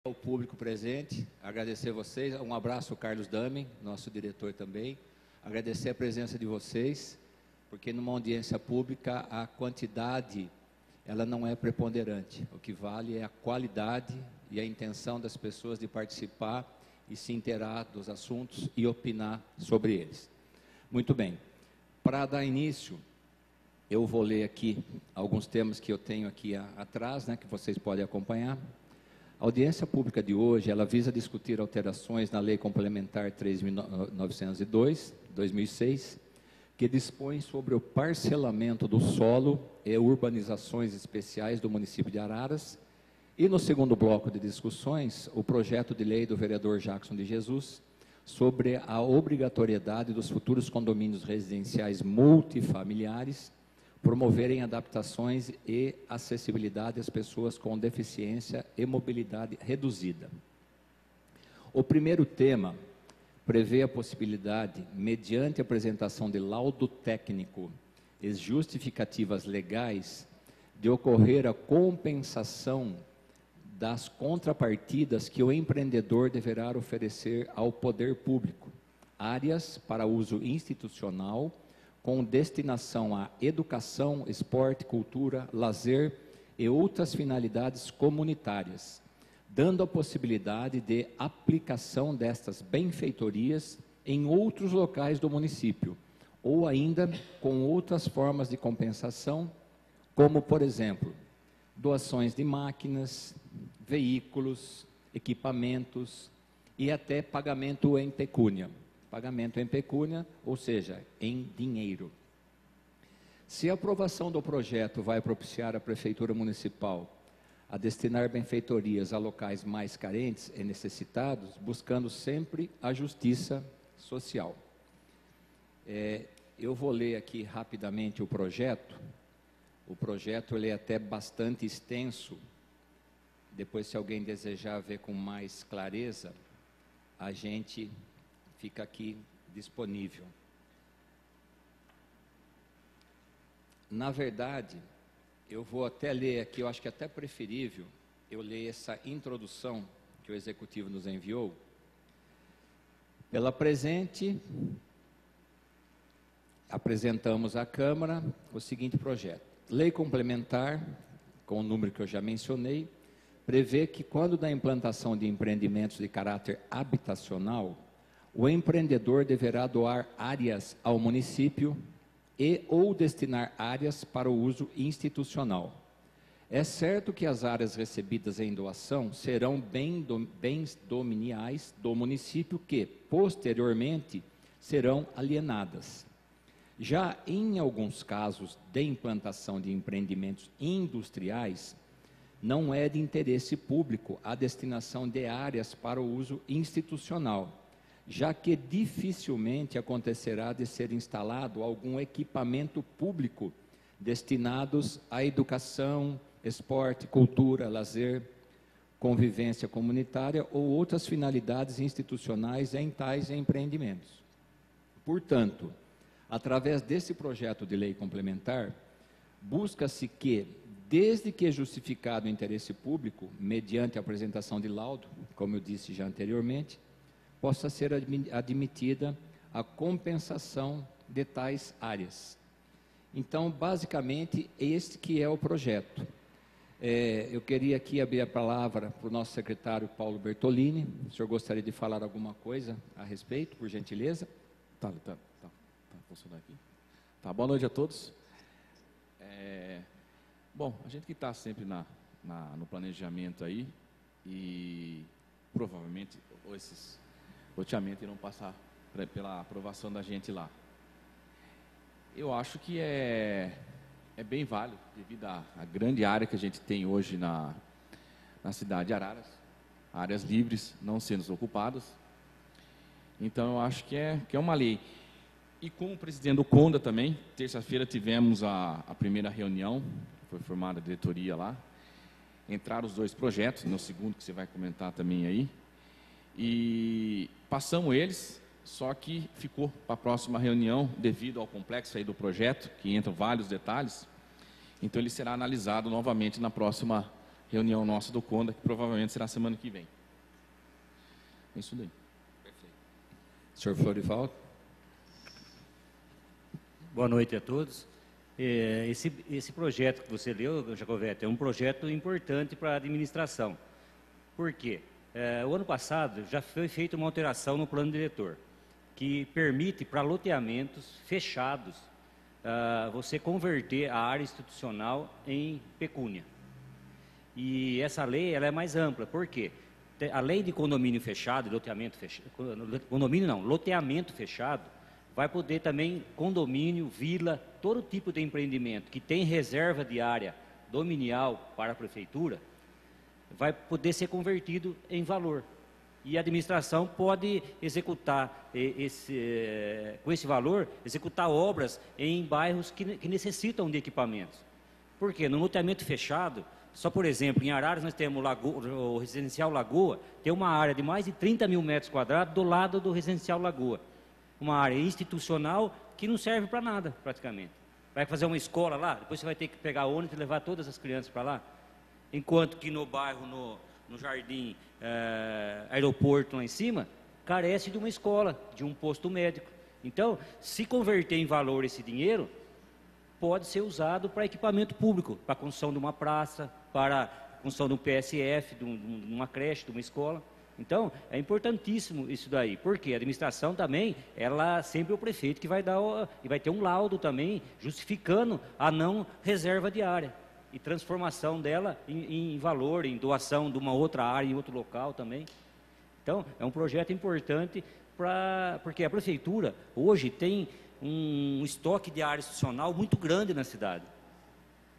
Ao público presente, agradecer vocês, um abraço ao Carlos Damen, nosso diretor também, agradecer a presença de vocês, porque numa audiência pública a quantidade, ela não é preponderante, o que vale é a qualidade e a intenção das pessoas de participar e se inteirar dos assuntos e opinar sobre eles. Muito bem, para dar início, eu vou ler aqui alguns temas que eu tenho aqui atrás, né, que vocês podem acompanhar. A audiência pública de hoje, ela visa discutir alterações na Lei Complementar 3.902, 2006, que dispõe sobre o parcelamento do solo e urbanizações especiais do município de Araras, e no segundo bloco de discussões, o projeto de lei do vereador Jackson de Jesus, sobre a obrigatoriedade dos futuros condomínios residenciais multifamiliares promoverem adaptações e acessibilidade às pessoas com deficiência e mobilidade reduzida. O primeiro tema prevê a possibilidade, mediante apresentação de laudo técnico e justificativas legais, de ocorrer a compensação das contrapartidas que o empreendedor deverá oferecer ao poder público, áreas para uso institucional, com destinação à educação, esporte, cultura, lazer e outras finalidades comunitárias, dando a possibilidade de aplicação destas benfeitorias em outros locais do município, ou ainda com outras formas de compensação, como, por exemplo, doações de máquinas, veículos, equipamentos e até pagamento em pecúnia. Pagamento em pecúnia, ou seja, em dinheiro. Se a aprovação do projeto vai propiciar a Prefeitura Municipal a destinar benfeitorias a locais mais carentes e necessitados, buscando sempre a justiça social. Eu vou ler aqui rapidamente o projeto. O projeto ele é até bastante extenso. Depois, se alguém desejar ver com mais clareza, a gente fica aqui disponível. Na verdade, eu vou até ler aqui, eu acho que é até preferível eu ler essa introdução que o Executivo nos enviou. Pela presente, apresentamos à Câmara o seguinte projeto. Lei complementar, com o número que eu já mencionei, prevê que quando da implantação de empreendimentos de caráter habitacional, o empreendedor deverá doar áreas ao município e ou destinar áreas para o uso institucional. É certo que as áreas recebidas em doação serão bens dominiais do município que, posteriormente, serão alienadas. Já em alguns casos de implantação de empreendimentos industriais, não é de interesse público a destinação de áreas para o uso institucional, já que dificilmente acontecerá de ser instalado algum equipamento público destinados à educação, esporte, cultura, lazer, convivência comunitária ou outras finalidades institucionais em tais empreendimentos. Portanto, através desse projeto de lei complementar, busca-se que, desde que justificado o interesse público, mediante a apresentação de laudo, como eu disse já anteriormente, possa ser admitida a compensação de tais áreas. Então, basicamente, este que é o projeto. Eu queria aqui abrir a palavra para o nosso secretário Paulo Bertolini. O senhor gostaria de falar alguma coisa a respeito, por gentileza? Tá funcionando aqui. Tá, boa noite a todos. Bom, a gente que está sempre no planejamento aí, e provavelmente esses loteamentos irão passar pela aprovação da gente lá. Eu acho que é bem válido, devido à grande área que a gente tem hoje na cidade de Araras, áreas livres não sendo ocupadas. Então, eu acho que é uma lei. E como o presidente do Conda também, terça-feira tivemos a primeira reunião, foi formada a diretoria lá, entraram os dois projetos, no segundo que você vai comentar também aí, e passamos eles, só que ficou para a próxima reunião, devido ao complexo aí do projeto, que entram vários detalhes, então ele será analisado novamente na próxima reunião nossa do CONDA, que provavelmente será semana que vem. É isso daí. Perfeito. Senhor Florival. Boa noite a todos. Esse projeto que você leu, Jacovete, é um projeto importante para a administração. Por quê? O ano passado já foi feita uma alteração no plano diretor, que permite para loteamentos fechados você converter a área institucional em pecúnia. E essa lei ela é mais ampla. Por quê? A lei de condomínio fechado, loteamento fechado, condomínio não, loteamento fechado, vai poder também condomínio, vila, todo tipo de empreendimento que tem reserva de área dominial para a prefeitura, vai poder ser convertido em valor. E a administração pode executar com esse valor, executar obras em bairros que necessitam de equipamentos. Por quê? No loteamento fechado, só por exemplo, em Araras nós temos o Residencial Lagoa, tem uma área de mais de 30 mil metros quadrados do lado do Residencial Lagoa. Uma área institucional que não serve para nada, praticamente. Vai fazer uma escola lá, depois você vai ter que pegar ônibus e levar todas as crianças para lá. Enquanto que no bairro, no Jardim Aeroporto lá em cima, carece de uma escola, de um posto médico. Então, se converter em valor esse dinheiro, pode ser usado para equipamento público, para a construção de uma praça, para a construção de um PSF, de uma creche, de uma escola. Então, é importantíssimo isso daí, porque a administração também, ela sempre é o prefeito que vai dar, e vai ter um laudo também, justificando a não reserva de área, e transformação dela em valor, em doação de uma outra área, em outro local também. Então, é um projeto importante, porque a prefeitura, hoje, tem um estoque de área institucional muito grande na cidade.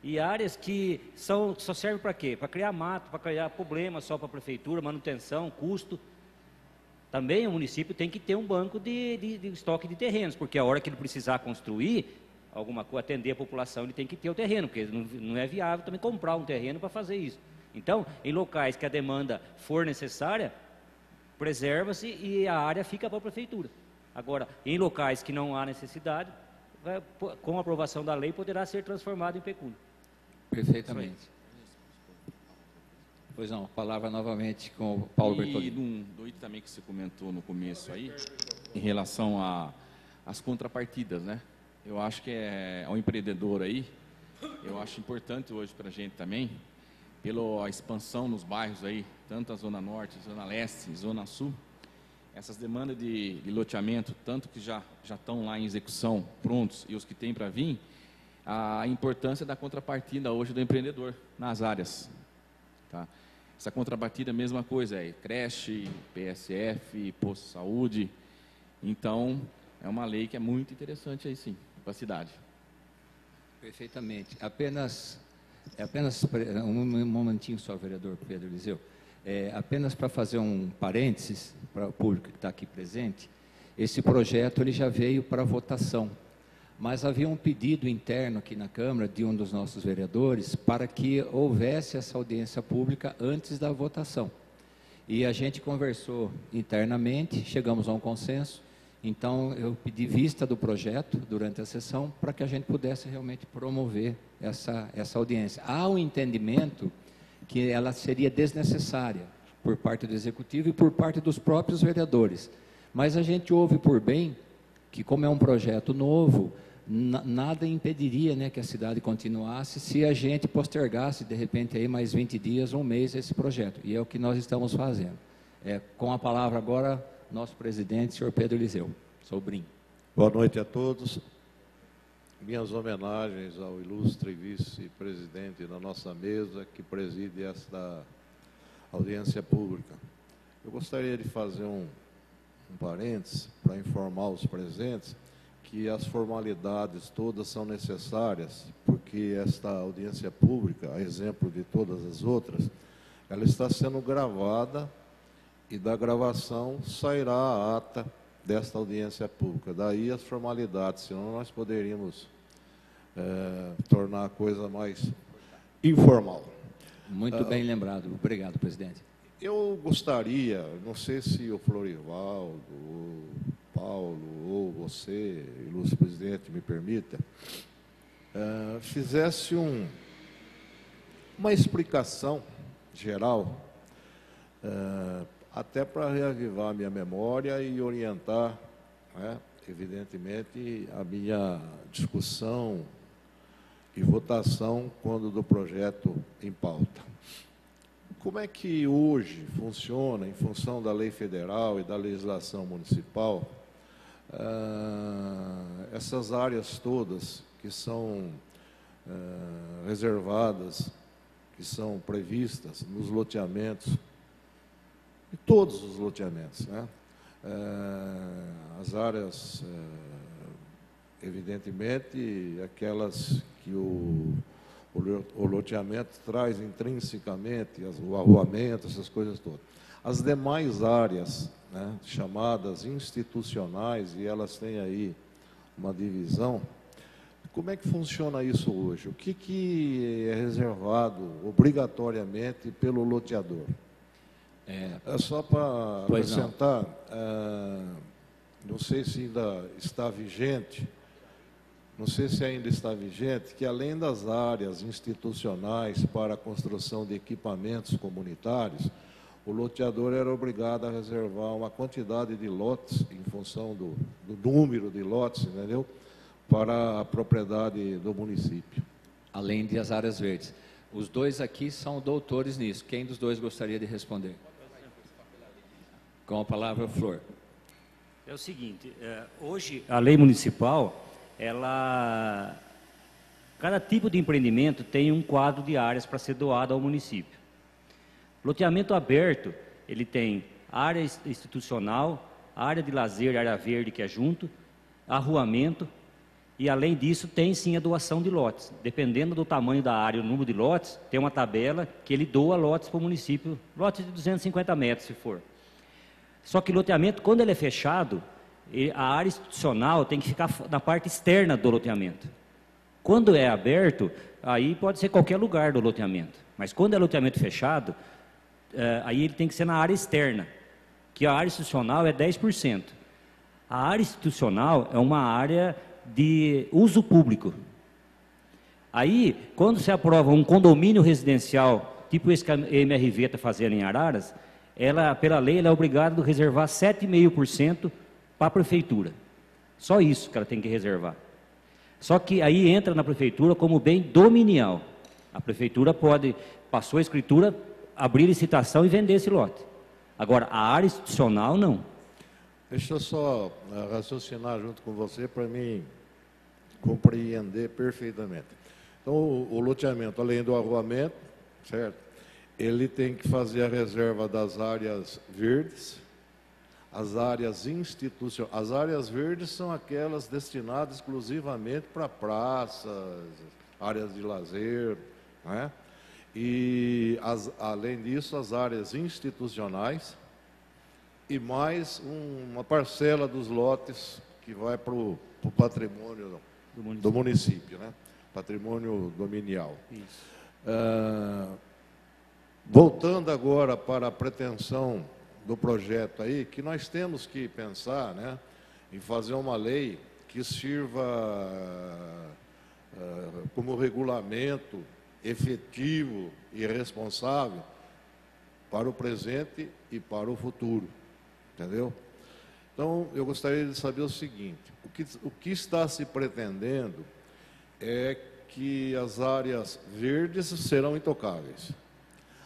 E áreas que só servem para quê? Para criar mato, para criar problemas só para a prefeitura, manutenção, custo. Também o município tem que ter um banco de estoque de terrenos, porque a hora que ele precisar construir alguma coisa, atender a população, ele tem que ter o terreno, porque não é viável também comprar um terreno para fazer isso. Então, em locais que a demanda for necessária, preserva-se e a área fica para a prefeitura. Agora, em locais que não há necessidade, com a aprovação da lei, poderá ser transformado em pecúnia. Perfeitamente. Pois não, palavra novamente com o Paulo Bertolini. E do item também que você comentou no começo aí, em relação às contrapartidas, né? Eu acho que ao empreendedor aí, eu acho importante hoje para a gente também, pela expansão nos bairros aí, tanto a Zona Norte, Zona Leste, Zona Sul, essas demandas de loteamento, tanto que já estão lá em execução, prontos, e os que têm para vir, a importância da contrapartida hoje do empreendedor nas áreas. Tá? Essa contrapartida, mesma coisa, creche, PSF, posto de saúde. Então, é uma lei que é muito interessante aí sim, para a cidade. Perfeitamente. Apenas um momentinho só, vereador Pedro Eliseu. Apenas para fazer um parênteses para o público que está aqui presente, esse projeto ele já veio para votação, mas havia um pedido interno aqui na Câmara de um dos nossos vereadores para que houvesse essa audiência pública antes da votação. E a gente conversou internamente, chegamos a um consenso, então eu pedi vista do projeto durante a sessão para que a gente pudesse realmente promover essa audiência. Há um entendimento que ela seria desnecessária por parte do Executivo e por parte dos próprios vereadores. Mas a gente ouve por bem que, como é um projeto novo, nada impediria, né, que a cidade continuasse se a gente postergasse, de repente, aí mais 20 dias, um mês, esse projeto. E é o que nós estamos fazendo. Com a palavra agora, nosso presidente, senhor Pedro Eliseu, sobrinho. Boa noite a todos. Minhas homenagens ao ilustre vice-presidente da nossa mesa, que preside esta audiência pública. Eu gostaria de fazer um parênteses para informar os presentes que as formalidades todas são necessárias, porque esta audiência pública, a exemplo de todas as outras, ela está sendo gravada e da gravação sairá a ata desta audiência pública. Daí as formalidades, senão nós poderíamos tornar a coisa mais informal. Muito bem lembrado. Obrigado, presidente. Eu gostaria, não sei se o Florivaldo, o Paulo ou você, ilustre presidente, me permita, fizesse uma explicação geral, até para reavivar a minha memória e orientar, né, evidentemente, a minha discussão e votação quando do projeto em pauta. Como é que hoje funciona, em função da lei federal e da legislação municipal, essas áreas todas que são reservadas, que são previstas nos loteamentos, em todos os loteamentos, né? As áreas, evidentemente, aquelas que o loteamento traz intrinsecamente, o arruamento, essas coisas todas. As demais áreas, né, chamadas institucionais, e elas têm aí uma divisão. Como é que funciona isso hoje? O que é reservado obrigatoriamente pelo loteador? É só para acrescentar, não sei se ainda está vigente, que além das áreas institucionais para a construção de equipamentos comunitários, o loteador era obrigado a reservar uma quantidade de lotes, em função do número de lotes, entendeu? Para a propriedade do município. Além das áreas verdes. Os dois aqui são doutores nisso. Quem dos dois gostaria de responder? Com a palavra, Flor. É o seguinte, hoje a lei municipal, cada tipo de empreendimento tem um quadro de áreas para ser doado ao município. Loteamento aberto, ele tem área institucional, área de lazer, área verde que é junto, arruamento, e além disso tem sim a doação de lotes. Dependendo do tamanho da área e o número de lotes, tem uma tabela que ele doa lotes para o município, lotes de 250 metros se for. Só que loteamento, quando ele é fechado, a área institucional tem que ficar na parte externa do loteamento. Quando é aberto, aí pode ser qualquer lugar do loteamento. Mas quando é loteamento fechado, aí ele tem que ser na área externa, que a área institucional é 10%. A área institucional é uma área de uso público. Aí, quando se aprova um condomínio residencial, tipo esse que a MRV está fazendo em Araras, pela lei, ela é obrigada a reservar 7,5% para a prefeitura. Só isso que ela tem que reservar. Só que aí entra na prefeitura como bem dominial. A prefeitura pode, passou a escritura, abrir licitação e vender esse lote. Agora, a área institucional, não. Deixa eu só raciocinar junto com você para mim compreender perfeitamente. Então, o loteamento, além do arruamento, certo? Ele tem que fazer a reserva das áreas verdes, as áreas institucionais. As áreas verdes são aquelas destinadas exclusivamente para praças, áreas de lazer, né? E, além disso, as áreas institucionais e mais uma parcela dos lotes que vai para o patrimônio do município, né? Patrimônio dominial. Isso. Voltando agora para a pretensão do projeto aí, que nós temos que pensar, né, em fazer uma lei que sirva como regulamento efetivo e responsável para o presente e para o futuro, entendeu? Então, eu gostaria de saber o seguinte, o que está se pretendendo é que as áreas verdes serão intocáveis.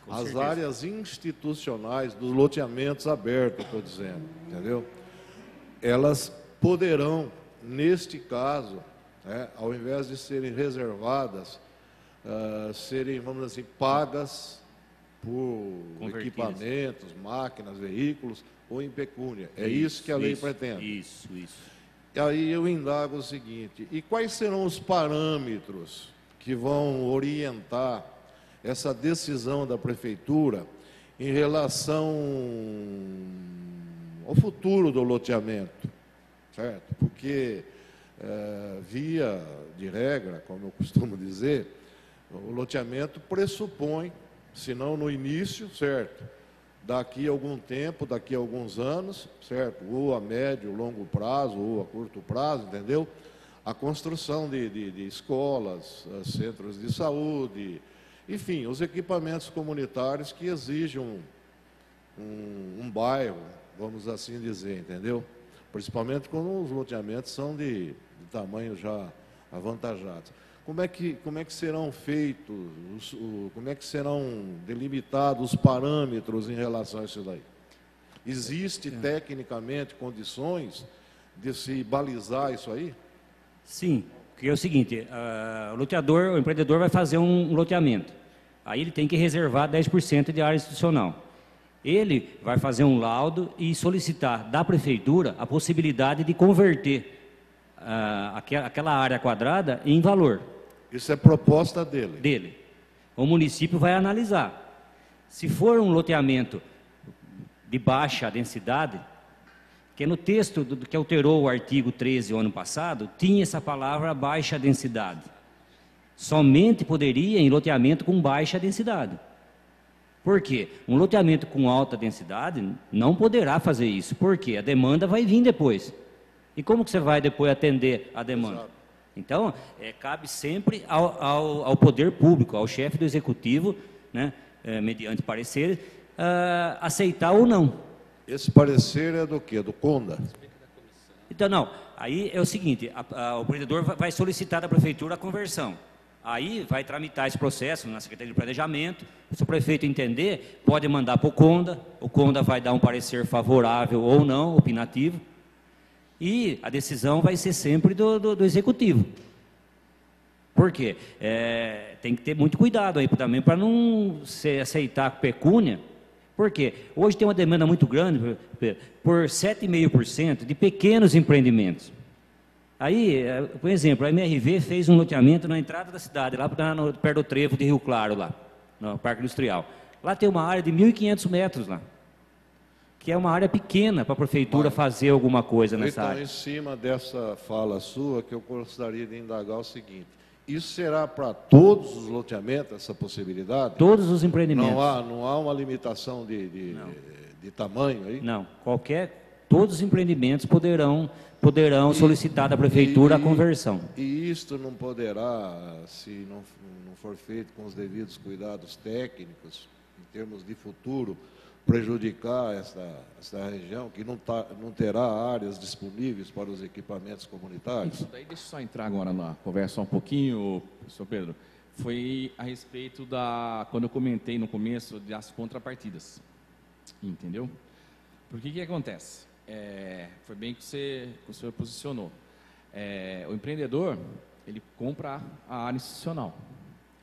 As áreas institucionais dos loteamentos abertos, estou dizendo, entendeu? Elas poderão, neste caso, né, ao invés de serem reservadas, serem, vamos dizer assim, pagas por equipamentos, máquinas, veículos ou em pecúnia. É isso que a lei pretende. Isso. E aí eu indago o seguinte, e quais serão os parâmetros que vão orientar essa decisão da prefeitura em relação ao futuro do loteamento, certo? Porque, via de regra, como eu costumo dizer, o loteamento pressupõe, se não no início, certo? Daqui a algum tempo, daqui a alguns anos, certo? Ou a médio, longo prazo, ou a curto prazo, entendeu? A construção de escolas, centros de saúde, Enfim, os equipamentos comunitários que exigem um bairro, vamos assim dizer, entendeu? Principalmente quando os loteamentos são de tamanho já avantajado. Como é que serão feitos, como é que serão delimitados os parâmetros em relação a isso daí? Existe tecnicamente condições de se balizar isso aí? Sim, porque é o seguinte, o empreendedor vai fazer um loteamento, aí ele tem que reservar 10% de área institucional. Ele vai fazer um laudo e solicitar da prefeitura a possibilidade de converter aquela área quadrada em valor. Isso é proposta dele? O município vai analisar. Se for um loteamento de baixa densidade, que no texto que alterou o artigo 13 o ano passado, tinha essa palavra baixa densidade. Somente poderia em loteamento com baixa densidade. Por quê? Um loteamento com alta densidade não poderá fazer isso. Por quê? A demanda vai vir depois. E como que você vai depois atender a demanda? Exato. Então, cabe sempre ao poder público, ao chefe do executivo, né, mediante parecer, aceitar ou não. Esse parecer é do quê? Do CONDA? Então, não. Aí é o seguinte, o empreendedor vai solicitar da prefeitura a conversão. Aí vai tramitar esse processo na Secretaria de Planejamento. Se o prefeito entender, pode mandar para o CONDA vai dar um parecer favorável ou não, opinativo, e a decisão vai ser sempre do Executivo. Por quê? Tem que ter muito cuidado aí também para não se aceitar pecúnia. Por quê? Hoje tem uma demanda muito grande por 7,5% de pequenos empreendimentos. Aí, por exemplo, a MRV fez um loteamento na entrada da cidade, lá perto do trevo de Rio Claro, lá, no Parque Industrial. Lá tem uma área de 1.500 metros, lá, que é uma área pequena para a prefeitura fazer alguma coisa nessa área. Então, em cima dessa fala sua, que eu gostaria de indagar o seguinte: isso será para todos os loteamentos, essa possibilidade? Todos os empreendimentos. Não há uma limitação de tamanho aí? Não, todos os empreendimentos poderão solicitar da prefeitura a conversão. E isto não poderá, se não for feito com os devidos cuidados técnicos, em termos de futuro, prejudicar essa região, que não terá áreas disponíveis para os equipamentos comunitários? Isso daí, deixa eu só entrar agora na conversa um pouquinho, professor Pedro. Foi a respeito quando eu comentei no começo das contrapartidas, entendeu? Porque que acontece? Foi bem que o senhor posicionou. O empreendedor, ele compra a área institucional.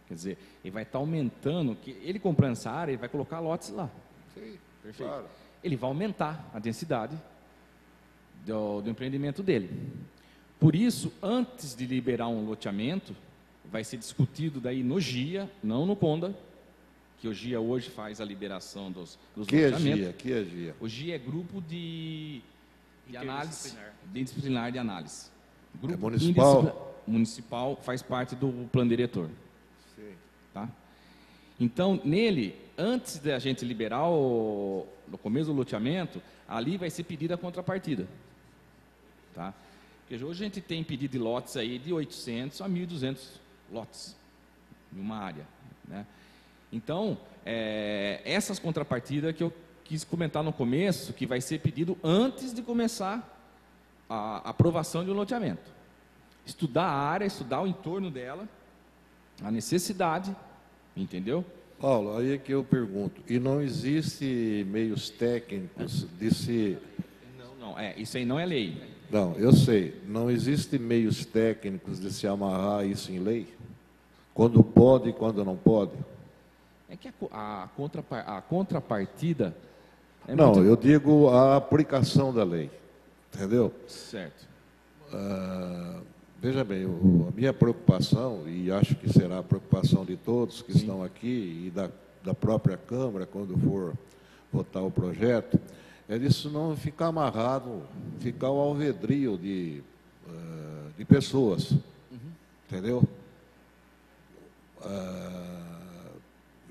Quer dizer, ele vai estar aumentando, ele comprando essa área, ele vai colocar lotes lá. Sim, perfeito. Claro. Ele vai aumentar a densidade do empreendimento dele. Por isso, antes de liberar um loteamento, vai ser discutido daí no GIA, não no CONDA, que o GIA hoje faz a liberação dos loteamentos. Que é GIA? O GIA é grupo de análise, disciplinar de análise. Grupo municipal? Municipal, faz parte do plano diretor. Sim. Tá? Então, nele, antes da gente liberar no começo do loteamento, ali vai ser pedida a contrapartida. Tá? Porque hoje a gente tem pedido de lotes aí de 800 a 1.200 lotes em uma área, né? Então, essas contrapartidas que eu quis comentar no começo, que vai ser pedido antes de começar a aprovação de um loteamento. Estudar a área, estudar o entorno dela, a necessidade, entendeu? Paulo, aí é que eu pergunto, e não existe meios técnicos de se... Não, isso aí não é lei. Não, eu sei, não existe meios técnicos de se amarrar isso em lei? Quando pode e quando não pode? É que a contrapartida... Não, eu digo a aplicação da lei, entendeu? Certo. Veja bem, a minha preocupação, e acho que será a preocupação de todos que estão aqui e da própria Câmara, quando for votar o projeto, é disso não ficar amarrado, ficar ao alvedrio de pessoas, entendeu?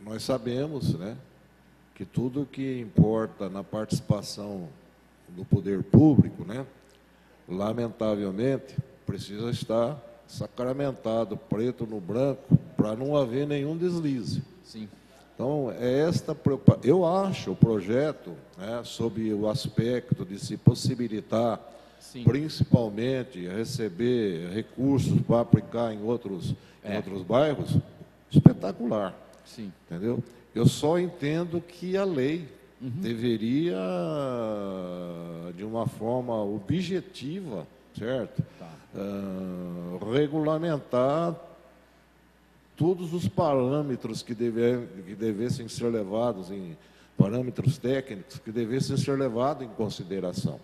Nós sabemos, né, que tudo que importa na participação do poder público, né, lamentavelmente, precisa estar sacramentado, preto no branco, para não haver nenhum deslize. Sim. Então, é esta preocupação. Eu acho o projeto, né, sob o aspecto de se possibilitar, Sim. principalmente, receber recursos para aplicar em outros bairros, espetacular. Sim. Entendeu? Eu só entendo que a lei deveria, de uma forma objetiva, certo? Tá. Regulamentar todos os parâmetros que devessem ser levados parâmetros técnicos que devessem ser levados em consideração.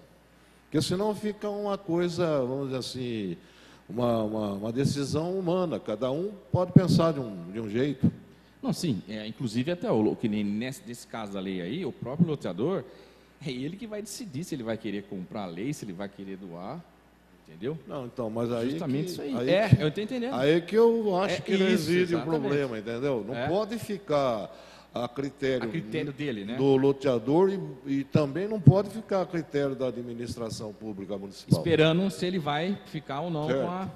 Porque senão fica uma coisa, vamos dizer assim, uma decisão humana, cada um pode pensar de um jeito. Não, sim, inclusive até que nem nesse caso da lei aí, o próprio loteador, é ele que vai decidir se ele vai querer comprar a lei, se ele vai querer doar, entendeu? Não, então, mas aí justamente isso aí. Eu estou entendendo. Aí que eu acho que isso, reside o exatamente. problema, entendeu? Não pode ficar a critério dele, né? do loteador e também não pode ficar a critério da administração pública municipal. Esperando se ele vai ficar ou não Certo. com a...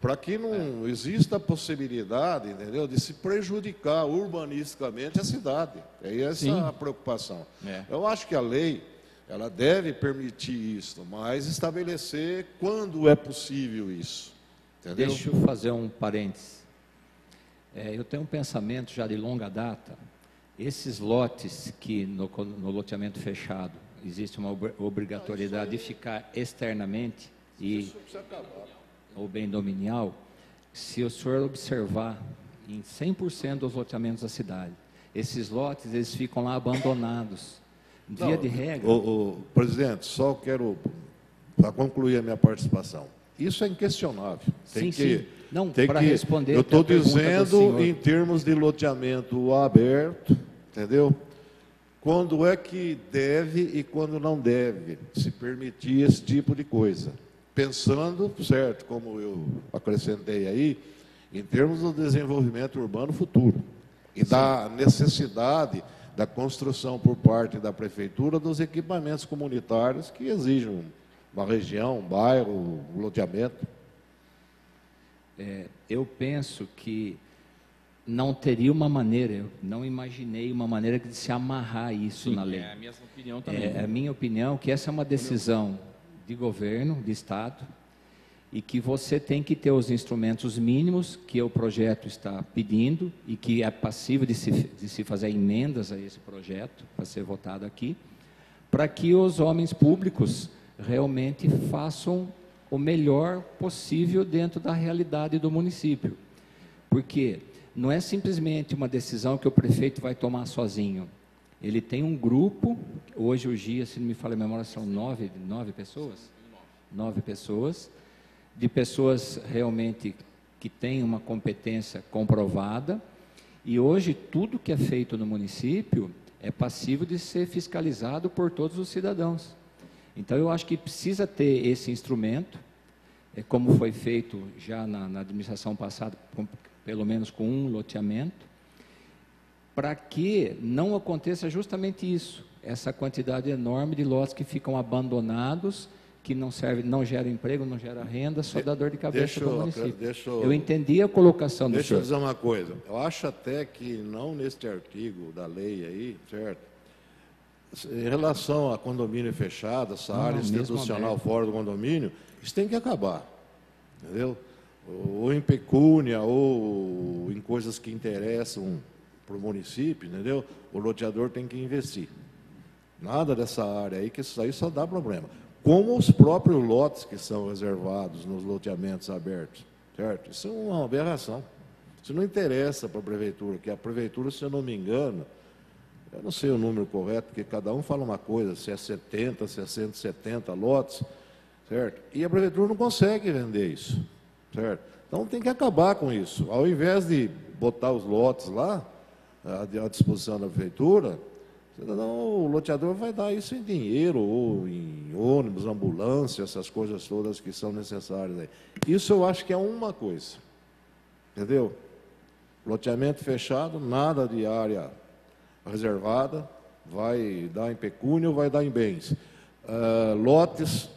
Para que não exista a possibilidade, entendeu, de se prejudicar urbanisticamente a cidade. É essa Sim. a preocupação. É. Eu acho que a lei, ela deve permitir isso, mas estabelecer quando é possível isso. Entendeu? Deixa eu fazer um parênteses. Eu tenho um pensamento já de longa data. Esses lotes que no loteamento fechado existe uma obrigatoriedade de ficar externamente ou bem dominial, se o senhor observar em 100% dos loteamentos da cidade, esses lotes eles ficam lá abandonados. Via de regra. Presidente, só quero, para concluir a minha participação, isso é inquestionável. Sim. Não, para responder. Eu estou pergunta do dizendo senhor. em termos de loteamento aberto, entendeu? Quando é que deve e quando não deve se permitir esse tipo de coisa. Pensando, certo, como eu acrescentei aí, em termos do desenvolvimento urbano futuro e da necessidade da construção por parte da prefeitura dos equipamentos comunitários que exigem uma região, um bairro, um loteamento. Eu penso que não teria uma maneira, eu não imaginei uma maneira de se amarrar isso Sim, na lei. é a minha opinião também. É a minha opinião que essa é uma decisão de governo, de Estado, e que você tem que ter os instrumentos mínimos que o projeto está pedindo e que é passível de se fazer emendas a esse projeto, para ser votado aqui, para que os homens públicos realmente façam o melhor possível dentro da realidade do município. Porque não é simplesmente uma decisão que o prefeito vai tomar sozinho. Ele tem um grupo, hoje o GIA, se não me falha a memória, são nove pessoas? 9 pessoas, de pessoas realmente que têm uma competência comprovada, e hoje tudo que é feito no município é passível de ser fiscalizado por todos os cidadãos. Então eu acho que precisa ter esse instrumento, como foi feito já na administração passada, pelo menos com um loteamento, para que não aconteça justamente isso, essa quantidade enorme de lotes que ficam abandonados, que não servem, não geram emprego, não geram renda, só dá dor de cabeça para o município. Eu entendi a colocação do senhor. Deixa eu dizer uma coisa, eu acho até que não neste artigo da lei aí, certo? Em relação a condomínio fechado, essa área institucional fora do condomínio, isso tem que acabar, entendeu? Ou em pecúnia, ou em coisas que interessam para o município, entendeu? O loteador tem que investir. Nada dessa área aí, que isso aí só dá problema. Como os próprios lotes que são reservados nos loteamentos abertos, certo? Isso é uma aberração. Isso não interessa para a prefeitura, que a prefeitura, se eu não me engano, eu não sei o número correto, porque cada um fala uma coisa, se é 70, se é 170 lotes, certo? E a prefeitura não consegue vender isso, certo? Então tem que acabar com isso. Ao invés de botar os lotes lá, à disposição da prefeitura, o loteador vai dar isso em dinheiro, ou em ônibus, ambulância, essas coisas todas que são necessárias aí. Isso eu acho que é uma coisa, entendeu? Loteamento fechado, nada de área reservada, vai dar em pecúnia ou vai dar em bens. Lotes,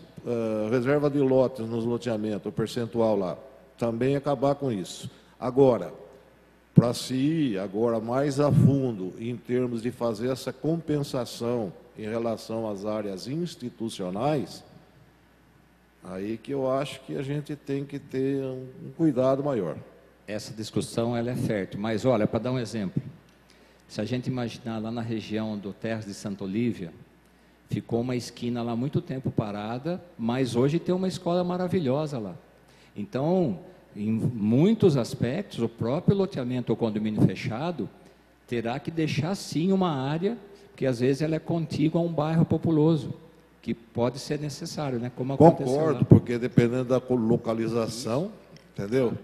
reserva de lotes nos loteamentos, o percentual lá, também acabar com isso. Agora, para se ir agora mais a fundo em termos de fazer essa compensação em relação às áreas institucionais, aí que eu acho que a gente tem que ter um cuidado maior. Essa discussão ela é fértil, mas olha, para dar um exemplo, se a gente imaginar lá na região do Terras de Santa Olívia, ficou uma esquina lá muito tempo parada, mas hoje tem uma escola maravilhosa lá. Então, em muitos aspectos, o próprio loteamento ou condomínio fechado terá que deixar sim uma área, porque às vezes ela é contígua a um bairro populoso, que pode ser necessário, né? Como aconteceu Concordo, lá. porque dependendo da localização, entendeu?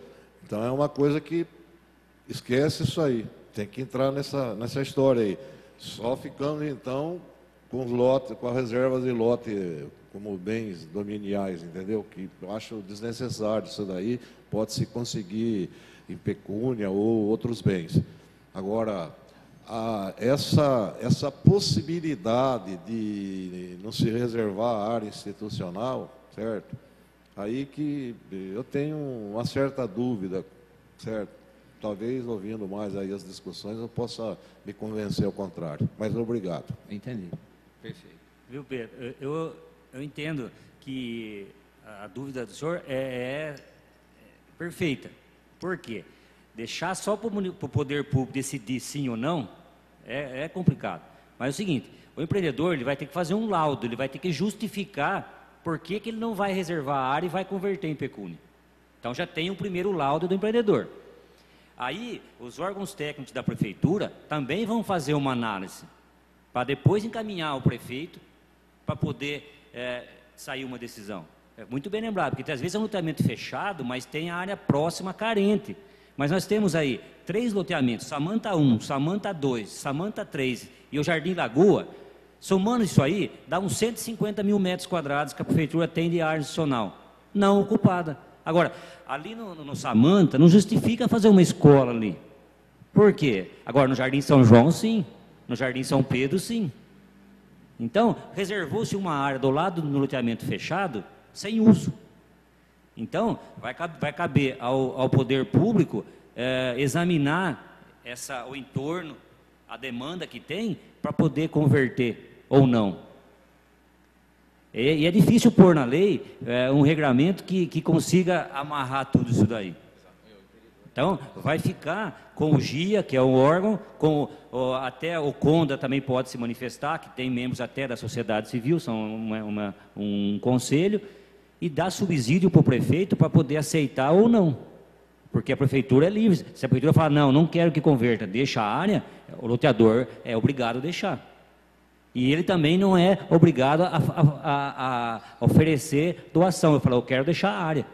Então é uma coisa que esquece isso aí, tem que entrar nessa história aí. Só ficando então com os lotes, com as reservas de lote como bens dominiais, entendeu? Que eu acho desnecessário isso daí, pode-se conseguir em pecúnia ou outros bens. Agora, essa possibilidade de não se reservar a área institucional, certo? Aí que eu tenho uma certa dúvida, certo? Talvez ouvindo mais aí as discussões eu possa me convencer ao contrário. Mas obrigado. Entendi. Perfeito. Viu, Pedro? Eu entendo que a dúvida do senhor é perfeita. Por quê? Deixar só para o poder público decidir sim ou não é complicado. Mas é o seguinte, o empreendedor ele vai ter que fazer um laudo, ele vai ter que justificar por que ele não vai reservar a área e vai converter em pecúnia. Então já tem o primeiro laudo do empreendedor. Aí os órgãos técnicos da prefeitura também vão fazer uma análise, para depois encaminhar ao prefeito, para poder sair uma decisão. É muito bem lembrado, porque às vezes é um loteamento fechado, mas tem a área próxima carente. Mas nós temos aí 3 loteamentos, Samanta 1, Samanta 2, Samanta 3 e o Jardim Lagoa. Somando isso aí, dá uns 150 mil metros quadrados que a prefeitura tem de área adicional, não ocupada. Agora, ali no Samanta, não justifica fazer uma escola ali. Por quê? Agora, no Jardim São João, sim. No Jardim São Pedro, sim. Então, reservou-se uma área do lado do loteamento fechado, sem uso. Então, vai caber ao poder público examinar o entorno, a demanda que tem, para poder converter ou não. E é difícil pôr na lei um regramento que consiga amarrar tudo isso daí. Então, vai ficar com o GIA, que é o órgão, até o CONDA também pode se manifestar, que tem membros até da sociedade civil, são um conselho, e dar subsídio para o prefeito para poder aceitar ou não. Porque a prefeitura é livre. Se a prefeitura falar, não quero que converta, deixa a área, o loteador é obrigado a deixar. E ele também não é obrigado a oferecer doação. Eu falo, eu quero deixar a área.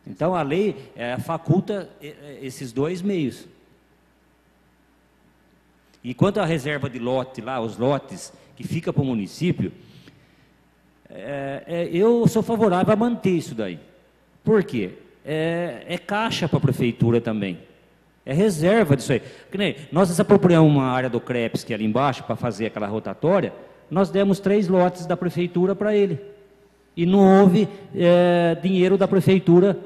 Então, a lei faculta esses 2 meios. E quanto à reserva de lote lá, os lotes que fica para o município, eu sou favorável a manter isso daí. Por quê? É caixa para a prefeitura também. É reserva disso aí. Nós desapropriamos uma área do CREPS, que é ali embaixo, para fazer aquela rotatória, nós demos 3 lotes da prefeitura para ele. E não houve dinheiro da prefeitura,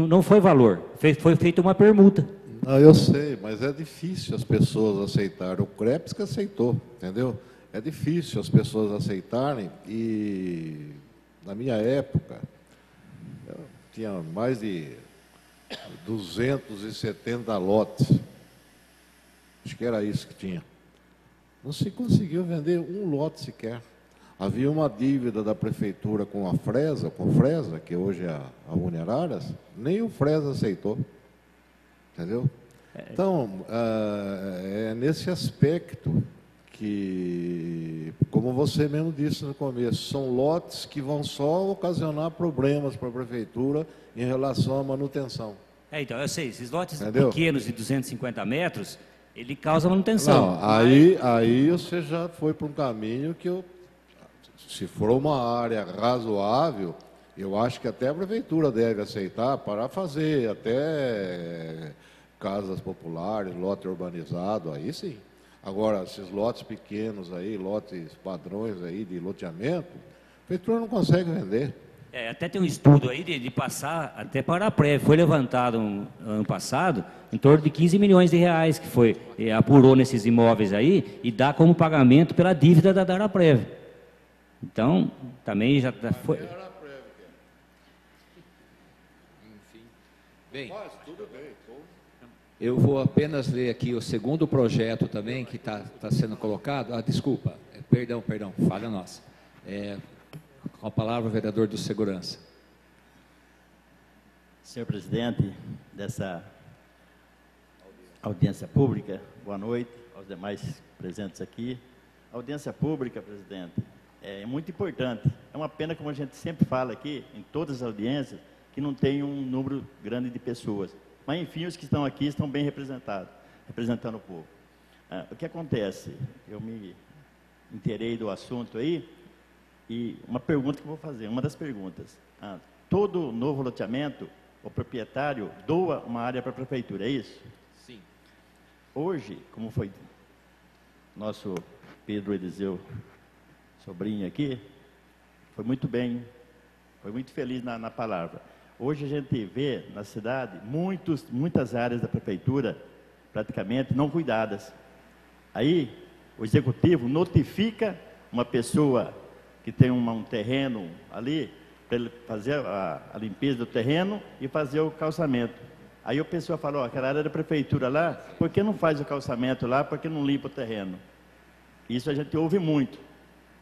não foi valor, foi feita uma permuta. Não, eu sei, mas é difícil as pessoas aceitarem. O CREPS que aceitou, entendeu? É difícil as pessoas aceitarem e, na minha época, eu tinha mais de 270 lotes. Acho que era isso que tinha. Não se conseguiu vender um lote sequer. Havia uma dívida da prefeitura com a Fresa, que hoje é a Uniararas, nem o Fresa aceitou. Entendeu? Então, é nesse aspecto que, como você mesmo disse no começo, são lotes que vão só ocasionar problemas para a prefeitura em relação à manutenção. Então, eu sei, esses lotes Entendeu? pequenos de 250 metros, ele causa manutenção. Não, aí você já foi para um caminho que se for uma área razoável, eu acho que até a prefeitura deve aceitar para fazer até casas populares, lote urbanizado, aí sim. Agora, esses lotes pequenos aí, lotes padrões aí de loteamento, a prefeitura não consegue vender. Até tem um estudo aí de passar até para a prévia. Foi levantado ano passado em torno de 15 milhões de reais que foi, apurou nesses imóveis aí e dá como pagamento pela dívida da Daraprévia. Então, também já foi... Bem, eu vou apenas ler aqui o segundo projeto também que está sendo colocado. Desculpa, perdão, falha nossa. Com a palavra o vereador do Segurança. Senhor presidente dessa audiência pública, boa noite aos demais presentes aqui. A audiência pública, presidente, é muito importante. É uma pena, como a gente sempre fala aqui, em todas as audiências, que não tem um número grande de pessoas. Mas, enfim, os que estão aqui estão bem representados, representando o povo. O que acontece? Eu me inteirei do assunto aí, e uma pergunta que eu vou fazer, uma das perguntas. Todo novo loteamento, o proprietário doa uma área para a prefeitura, é isso? Sim. Hoje, como foi nosso Pedro Eliseu, sobrinho aqui, foi muito bem, foi muito feliz na palavra. Hoje a gente vê na cidade muitas áreas da prefeitura praticamente não cuidadas. Aí o executivo notifica uma pessoa que tem um terreno ali, para ele fazer a limpeza do terreno e fazer o calçamento. Aí a pessoa falou, aquela área da prefeitura lá, por que não faz o calçamento lá, por que não limpa o terreno? Isso a gente ouve muito,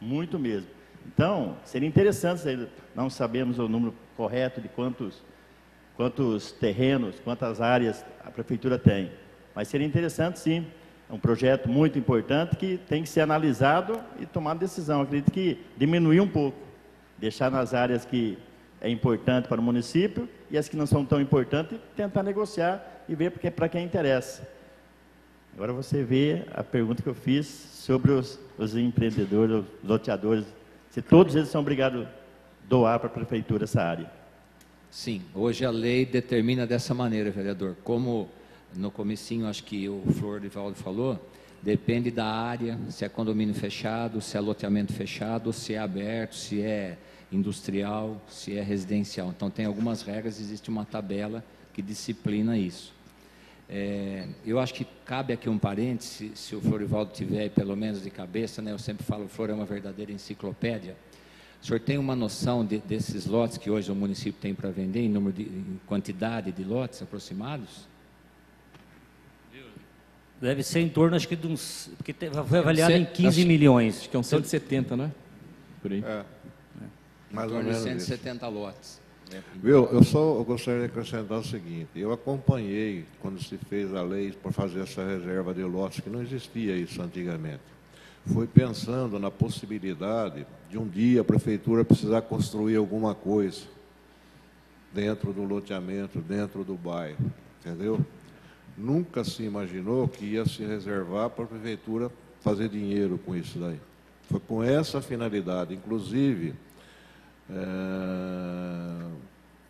muito mesmo. Então, seria interessante, não sabemos o número correto de quantos terrenos, quantas áreas a prefeitura tem, mas seria interessante sim, é um projeto muito importante que tem que ser analisado e tomar decisão. Acredito que diminuir um pouco, deixar nas áreas que é importante para o município e as que não são tão importantes, tentar negociar e ver porque para quem interessa. Agora você vê a pergunta que eu fiz sobre os empreendedores, os loteadores, se todos eles são obrigados a doar para a prefeitura essa área. Sim, hoje a lei determina dessa maneira, vereador, como no comecinho, acho que o Florivaldo falou, depende da área, se é condomínio fechado, se é loteamento fechado, se é aberto, se é industrial, se é residencial. Então, tem algumas regras, existe uma tabela que disciplina isso. Eu acho que cabe aqui um parêntese, se o Florivaldo tiver pelo menos de cabeça, né, eu sempre falo, o Flor é uma verdadeira enciclopédia. O senhor tem uma noção desses lotes que hoje o município tem para vender, em quantidade de lotes aproximados? Deve ser em torno, acho que de uns... Porque foi avaliado em 15 milhões. Acho que é uns 170, não é? Por aí. Mais ou Em torno de menos 170 lotes. Viu, eu gostaria de acrescentar o seguinte, eu acompanhei quando se fez a lei para fazer essa reserva de lotes, que não existia isso antigamente. Fui pensando na possibilidade de um dia a prefeitura precisar construir alguma coisa dentro do loteamento, dentro do bairro, entendeu? Nunca se imaginou que ia se reservar para a prefeitura fazer dinheiro com isso daí. Foi com essa finalidade, inclusive,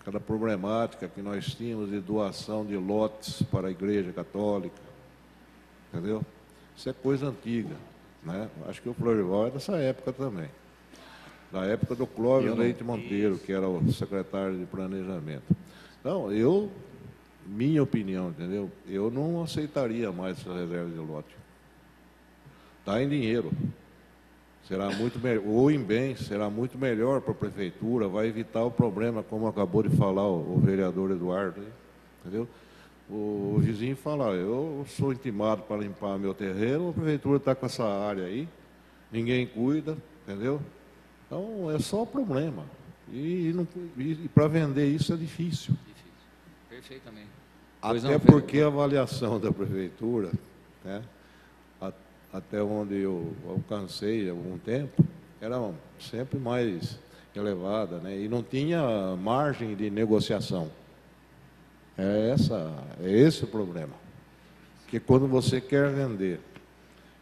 aquela problemática que nós tínhamos de doação de lotes para a Igreja Católica, entendeu? Isso é coisa antiga, né? Acho que o Florival é dessa época também, da época do Clóvis Leite Monteiro, que era o secretário de Planejamento. Então, minha opinião, entendeu? Eu não aceitaria mais essa reserva de lote. Está em dinheiro. Será muito melhor, ou em bens, será muito melhor para a prefeitura, vai evitar o problema, como acabou de falar o vereador Eduardo, entendeu? O vizinho fala, eu sou intimado para limpar meu terreno, a prefeitura está com essa área aí, ninguém cuida, entendeu? Então, é só o problema. E para vender isso é difícil. Perfeitamente. Até porque a avaliação da prefeitura, né, até onde eu alcancei há algum tempo, era sempre mais elevada, né, e não tinha margem de negociação. É esse o problema. Porque quando você quer vender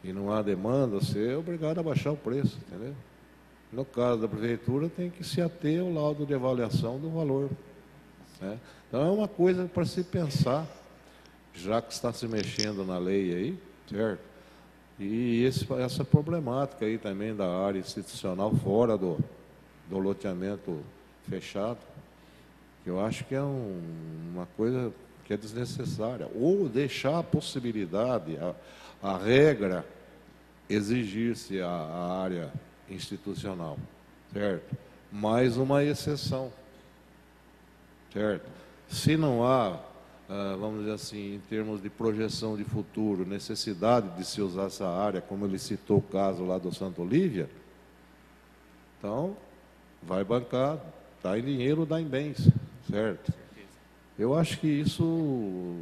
e não há demanda, você é obrigado a baixar o preço, entendeu? No caso da prefeitura, tem que se ater ao laudo de avaliação do valor, né? Então, é uma coisa para se pensar, já que está se mexendo na lei aí, certo? E essa problemática aí também da área institucional fora do loteamento fechado, que eu acho que é uma coisa que é desnecessária. Ou deixar a possibilidade, a regra, exigir-se a área institucional, certo? Mais uma exceção, certo? Se não há, vamos dizer assim, em termos de projeção de futuro, necessidade de se usar essa área, como ele citou o caso lá do Santa Olívia, então, vai bancar, dá em dinheiro, dá em bens, certo? Eu acho que isso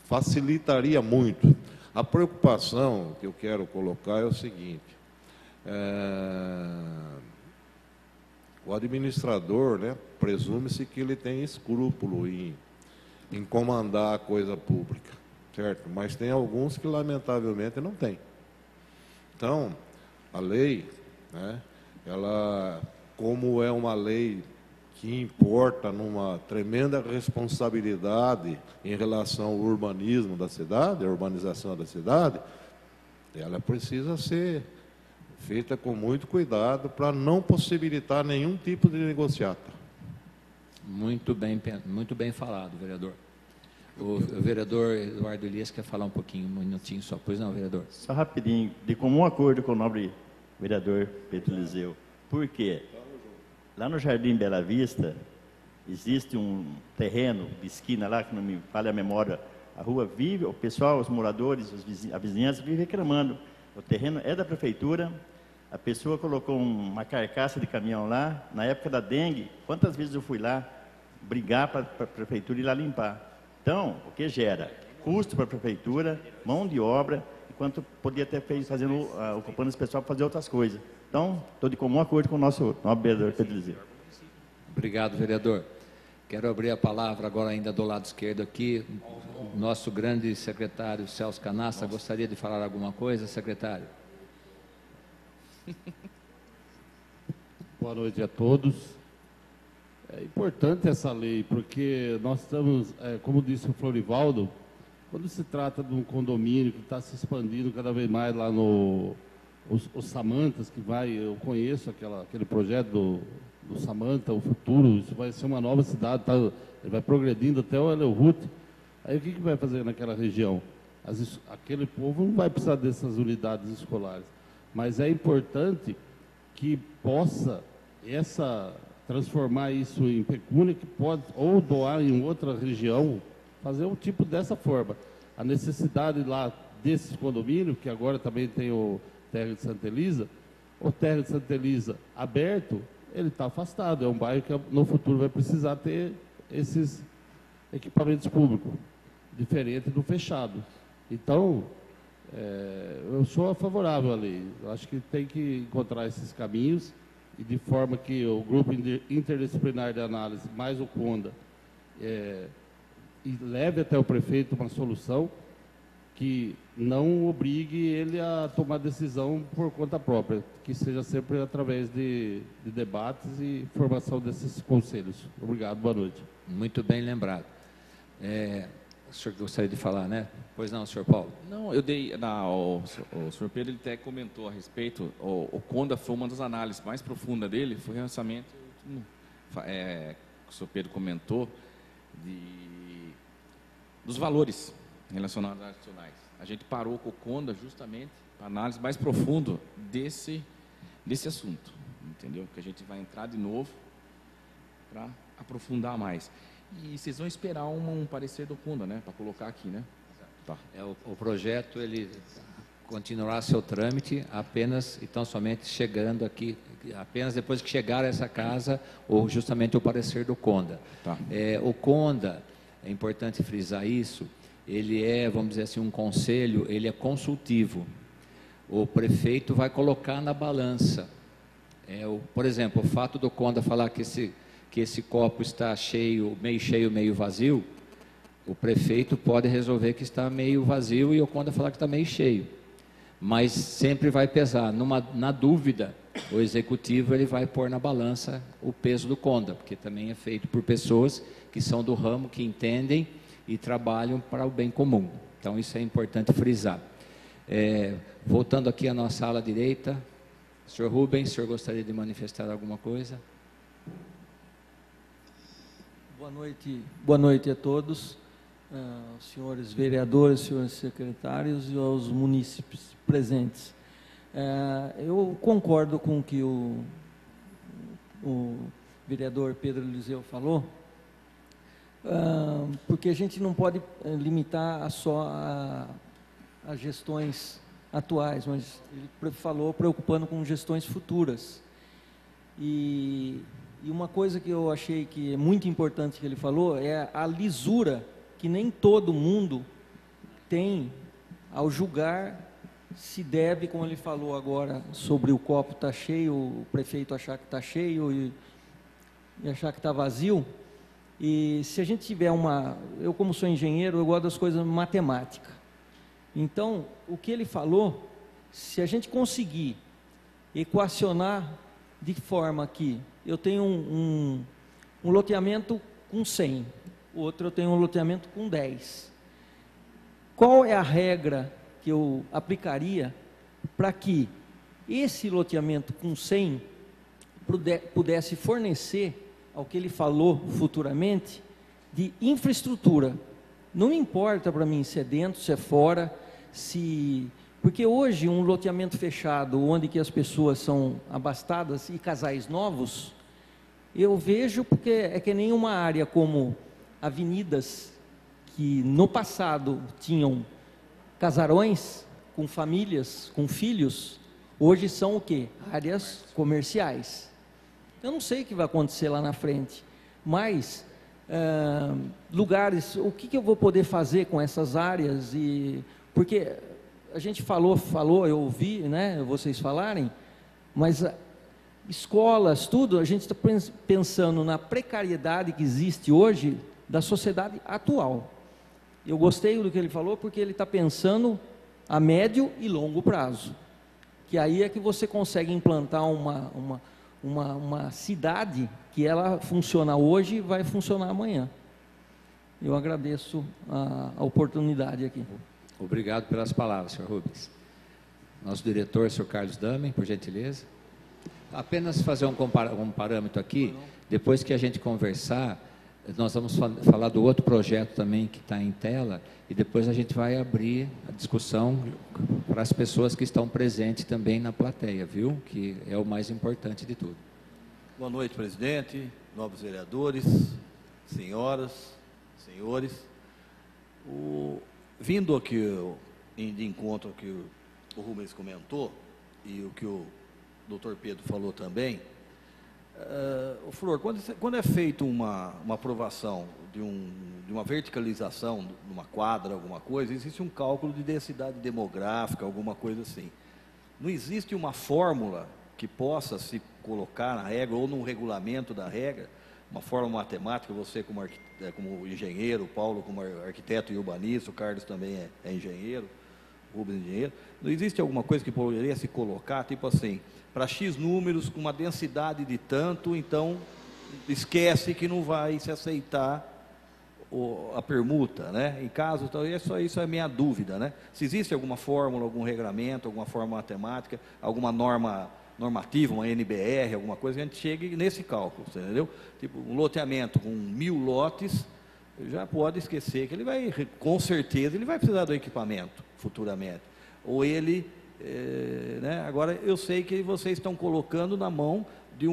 facilitaria muito. A preocupação que eu quero colocar é o seguinte, o administrador, né, presume-se que ele tem escrúpulo em comandar a coisa pública, certo? Mas tem alguns que, lamentavelmente, não têm. Então, a lei, né, ela, como é uma lei que importa numa tremenda responsabilidade em relação ao urbanismo da cidade, a urbanização da cidade, ela precisa ser feita com muito cuidado para não possibilitar nenhum tipo de negociata. Muito bem falado, vereador. O vereador Eduardo Elias quer falar um minutinho só. Pois não, vereador? Só rapidinho, de comum acordo com o nobre vereador Pedro Eliseu. Por quê? Lá no Jardim Bela Vista, existe um terreno de esquina lá, que não me falha a memória, a rua vive, o pessoal, os moradores, a vizinhança vive reclamando. O terreno é da prefeitura, a pessoa colocou uma carcaça de caminhão lá, na época da dengue, quantas vezes eu fui lá brigar para a prefeitura ir lá limpar. Então, o que gera? Custo para a prefeitura, mão de obra, enquanto podia ter feito, ocupando esse pessoal para fazer outras coisas. Então, estou de comum acordo com o nosso vereador Pedro Eliseu. Obrigado, vereador. Quero abrir a palavra agora ainda do lado esquerdo aqui. O nosso grande secretário Celso Canassa gostaria de falar alguma coisa, secretário? Boa noite a todos. É importante essa lei, porque nós estamos, como disse o Florivaldo, quando se trata de um condomínio que está se expandindo cada vez mais lá os Samantas, eu conheço aquele projeto do Samanta, o futuro, isso vai ser uma nova cidade, ele vai progredindo até o Eleuhut. Aí o que vai fazer naquela região? Aquele povo não vai precisar dessas unidades escolares, mas é importante que possa transformar isso em pecúnia, que pode ou doar em outra região, fazer um tipo dessa forma. A necessidade lá desses condomínios, que agora também tem o Terra de Santa Elisa, o Terra de Santa Elisa aberto, ele está afastado, é um bairro que no futuro vai precisar ter esses equipamentos públicos, diferente do fechado. Então, eu sou favorável à lei, eu acho que tem que encontrar esses caminhos, e de forma que o grupo interdisciplinar de análise, mais o CONDA, e leve até o prefeito uma solução que não obrigue ele a tomar decisão por conta própria, que seja sempre através de debates e formação desses conselhos. Obrigado, boa noite. Muito bem lembrado. O senhor gostaria de falar, né? Pois não, senhor Paulo? Não, o senhor Pedro ele até comentou a respeito, o CONDA foi uma das análises mais profundas dele, foi o lançamento, o senhor Pedro comentou, dos valores relacionados às nacionais. A gente parou com o CONDA justamente para análise mais profunda desse assunto, entendeu? Que a gente vai entrar de novo para aprofundar mais. E vocês vão esperar um parecer do CONDA, né? Para colocar aqui, né? Tá. O projeto, ele continuará seu trâmite apenas e tão somente chegando aqui, apenas depois que chegar a essa casa, ou justamente o parecer do CONDA. Tá. O CONDA, é importante frisar isso, ele vamos dizer assim, um conselho, ele é consultivo. O prefeito vai colocar na balança. Por exemplo, o fato do CONDA falar que esse copo está meio vazio, o prefeito pode resolver que está meio vazio e o CONDA falar que está meio cheio. Mas sempre vai pesar. Na dúvida, o executivo ele vai pôr na balança o peso do CONDA, porque também é feito por pessoas que são do ramo, que entendem e trabalham para o bem comum. Então, isso é importante frisar. Voltando aqui à nossa ala direita, senhor Rubens, o senhor gostaria de manifestar alguma coisa? Boa noite a todos, aos senhores vereadores, senhores secretários e aos munícipes presentes. Eu concordo com o que o vereador Pedro Eliseu falou, porque a gente não pode limitar só a gestões atuais, mas ele falou preocupando com gestões futuras. E uma coisa que eu achei que é muito importante que ele falou é a lisura que nem todo mundo tem ao julgar se deve, como ele falou agora, sobre o copo estar cheio, o prefeito achar que está cheio e achar que está vazio. E se a gente tiver eu como sou engenheiro, eu gosto das coisas matemáticas. Então, o que ele falou, se a gente conseguir equacionar de forma que eu tenho um loteamento com 100, o outro eu tenho um loteamento com 10. Qual é a regra que eu aplicaria para que esse loteamento com 100 pudesse fornecer ao que ele falou futuramente de infraestrutura? Não importa para mim se é dentro, se é fora, porque hoje um loteamento fechado, onde que as pessoas são abastadas e casais novos, eu vejo porque é que nem uma área como avenidas que no passado tinham casarões com famílias, com filhos, hoje são o quê? Áreas comerciais. Eu não sei o que vai acontecer lá na frente, mas lugares, o que eu vou poder fazer com essas áreas? Porque a gente falou, eu ouvi, né, vocês falarem, mas escolas, tudo, a gente está pensando na precariedade que existe hoje da sociedade atual. Eu gostei do que ele falou, porque ele está pensando a médio e longo prazo, que aí é que você consegue implantar uma cidade que ela funciona hoje e vai funcionar amanhã. Eu agradeço a oportunidade aqui. Obrigado pelas palavras, senhor Rubens. Nosso diretor, senhor Carlos Damen, por gentileza. Apenas fazer um parâmetro aqui, depois que a gente conversar, nós vamos falar do outro projeto também que está em tela, e depois a gente vai abrir a discussão para as pessoas que estão presentes também na plateia, viu? Que é o mais importante de tudo. Boa noite, presidente, novos vereadores, senhoras, senhores. Vindo aqui de encontro ao que o Rubens comentou, e o que o doutor Pedro falou também, o Flor, quando é feita uma aprovação de uma verticalização de uma quadra, alguma coisa, existe um cálculo de densidade demográfica, alguma coisa assim. Não existe uma fórmula que possa se colocar na regra, ou num regulamento da regra, uma fórmula matemática, você como engenheiro, o Paulo como arquiteto e urbanista, o Carlos também é engenheiro, o Rubens é engenheiro. Não existe alguma coisa que poderia se colocar, tipo assim, para X números, com uma densidade de tanto, então esquece que não vai se aceitar a permuta, né? Em caso, então, isso é a minha dúvida, né? Se existe alguma fórmula, algum regulamento, alguma fórmula matemática, alguma normativa, uma NBR, alguma coisa, que a gente chegue nesse cálculo, entendeu? Tipo, um loteamento com 1000 lotes, já pode esquecer que ele vai, com certeza, ele vai precisar do equipamento futuramente. Ou ele, né? Agora, eu sei que vocês estão colocando na mão de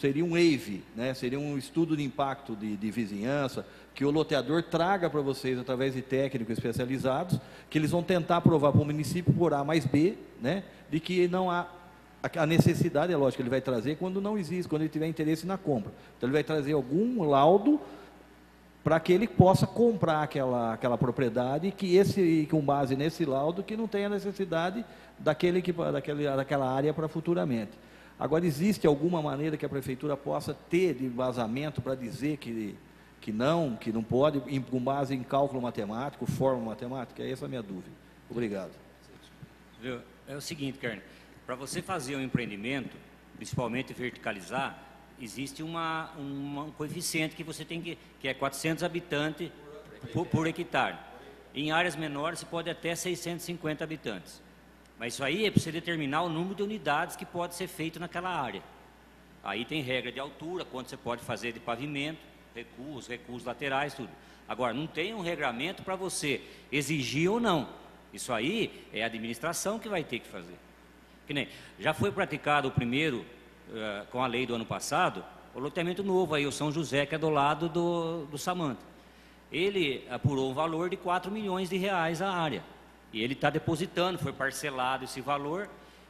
seria um EIV, né? Seria um estudo de impacto de vizinhança, que o loteador traga para vocês, através de técnicos especializados, que eles vão tentar provar para o município, por A mais B, né? De que não há a necessidade, é lógico, ele vai trazer quando não existe, quando ele tiver interesse na compra. Então, ele vai trazer algum laudo para que ele possa comprar aquela propriedade, e que com base nesse laudo, que não tenha necessidade daquela área para futuramente. Agora, existe alguma maneira que a prefeitura possa ter de vazamento para dizer que não pode, com base em cálculo matemático, fórmula matemática? Essa é a minha dúvida. Obrigado. É o seguinte, Carne, para você fazer um empreendimento, principalmente verticalizar, existe um coeficiente que você tem que é 400 habitantes por hectare. Em áreas menores, você pode até 650 habitantes. Mas isso aí é para você determinar o número de unidades que pode ser feito naquela área. Aí tem regra de altura, quanto você pode fazer de pavimento, os recuos laterais, tudo. Agora, não tem um regramento para você exigir ou não. Isso aí é a administração que vai ter que fazer. Que nem, já foi praticado o primeiro, com a lei do ano passado, o loteamento novo aí, o São José, que é do lado do Samanta. Ele apurou um valor de 4 milhões de reais a área. E ele está depositando, foi parcelado esse valor,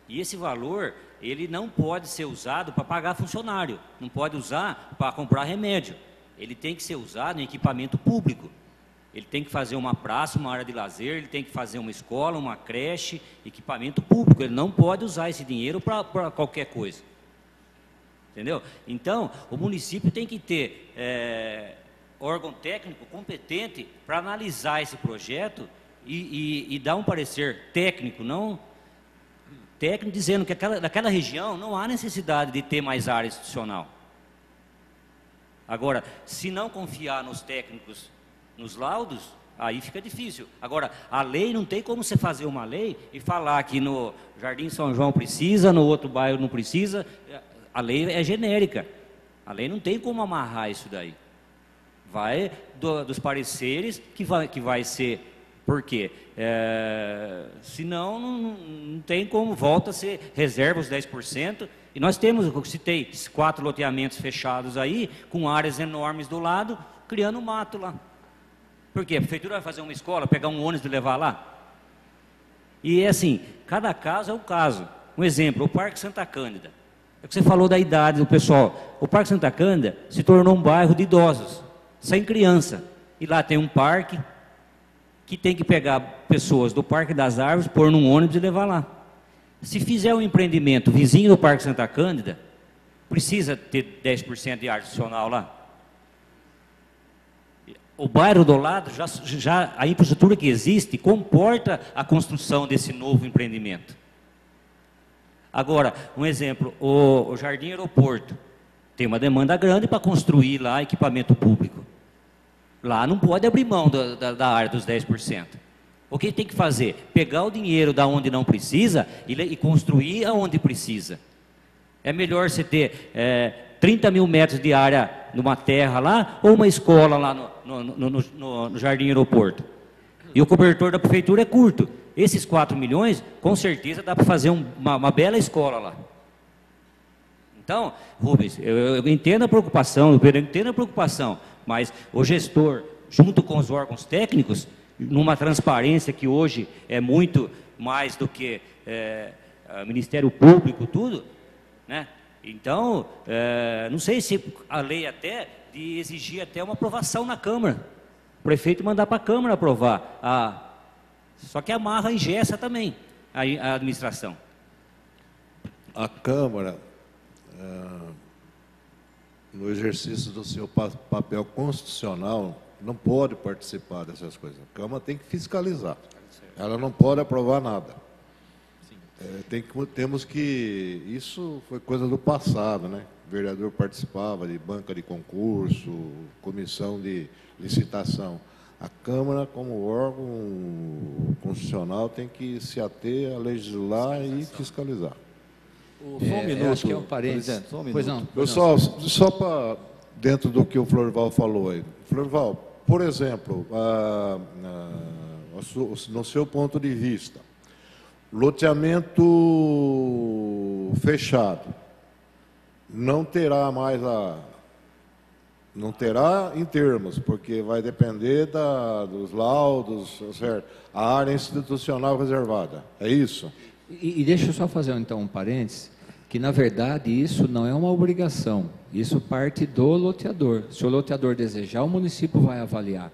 e esse valor, ele não pode ser usado para pagar funcionário, não pode usar para comprar remédio. Ele tem que ser usado em equipamento público. Ele tem que fazer uma praça, uma área de lazer, ele tem que fazer uma escola, uma creche, equipamento público. Ele não pode usar esse dinheiro para qualquer coisa. Entendeu? Então, o município tem que ter órgão técnico competente para analisar esse projeto e dar um parecer técnico, não técnico, dizendo que naquela região não há necessidade de ter mais área institucional. Agora, se não confiar nos técnicos, nos laudos, aí fica difícil. Agora, a lei, não tem como você fazer uma lei e falar que no Jardim São João precisa, no outro bairro não precisa. A lei é genérica. A lei não tem como amarrar isso daí. Vai dos pareceres que vai ser. Por quê? Senão não tem como, volta a ser reserva os 10%. E nós temos, eu citei, 4 loteamentos fechados aí, com áreas enormes do lado, criando mato lá. Por quê? A prefeitura vai fazer uma escola, pegar um ônibus e levar lá? E é assim, cada caso é um caso. Um exemplo, o Parque Santa Cândida. É que você falou da idade do pessoal. O Parque Santa Cândida se tornou um bairro de idosos, sem criança. E lá tem um parque que tem que pegar pessoas do Parque das Árvores, pôr num ônibus e levar lá. Se fizer um empreendimento vizinho do Parque Santa Cândida, precisa ter 10% de área institucional lá? O bairro do lado, já a infraestrutura que existe, comporta a construção desse novo empreendimento. Agora, um exemplo, o Jardim Aeroporto, tem uma demanda grande para construir lá equipamento público. Lá não pode abrir mão da área dos 10%. O que tem que fazer? Pegar o dinheiro da onde não precisa e construir aonde precisa. É melhor você ter 30 mil metros de área numa terra lá, ou uma escola lá no Jardim Aeroporto. E o cobertor da prefeitura é curto. Esses 4 milhões, com certeza dá para fazer uma bela escola lá. Então, Rubens, eu entendo a preocupação, eu entendo a preocupação, mas o gestor, junto com os órgãos técnicos, numa transparência que hoje é muito mais do que Ministério Público, tudo, né? Então, não sei se a lei até de exigir até uma aprovação na Câmara, o prefeito mandar para a Câmara aprovar, só que amarra e engessa também a administração. A Câmara, no exercício do seu papel constitucional, não pode participar dessas coisas. A Câmara tem que fiscalizar. Ela não pode aprovar nada. Temos que... Isso foi coisa do passado, né? O vereador participava de banca de concurso, comissão de licitação. A Câmara, como órgão constitucional, tem que se ater a legislar e fiscalizar. Só um minuto, acho que é um parênteses. só um minuto. Pois não. Pessoal, só para dentro do que o Florival falou aí. Florival, por exemplo, no seu ponto de vista, loteamento fechado não terá mais não terá em termos, porque vai depender dos laudos, certo? A área institucional reservada. É isso? E deixa eu só fazer então um parênteses, que na verdade isso não é uma obrigação, isso parte do loteador. Se o loteador desejar, o município vai avaliar.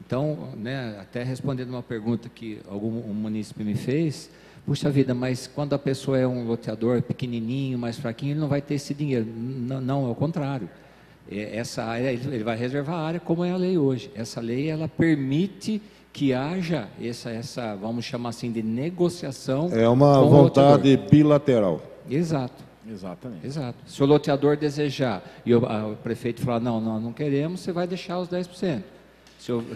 Então, né, até respondendo uma pergunta que um munícipe me fez, puxa vida, mas quando a pessoa é um loteador pequenininho, mais fraquinho, ele não vai ter esse dinheiro. Não, ao contrário. Essa área, ele vai reservar a área como é a lei hoje. Essa lei, ela permite que haja essa, vamos chamar assim, de negociação. É uma vontade bilateral. Exato. Exatamente. Exato. Se o loteador desejar e o prefeito falar, não queremos, você vai deixar os 10%.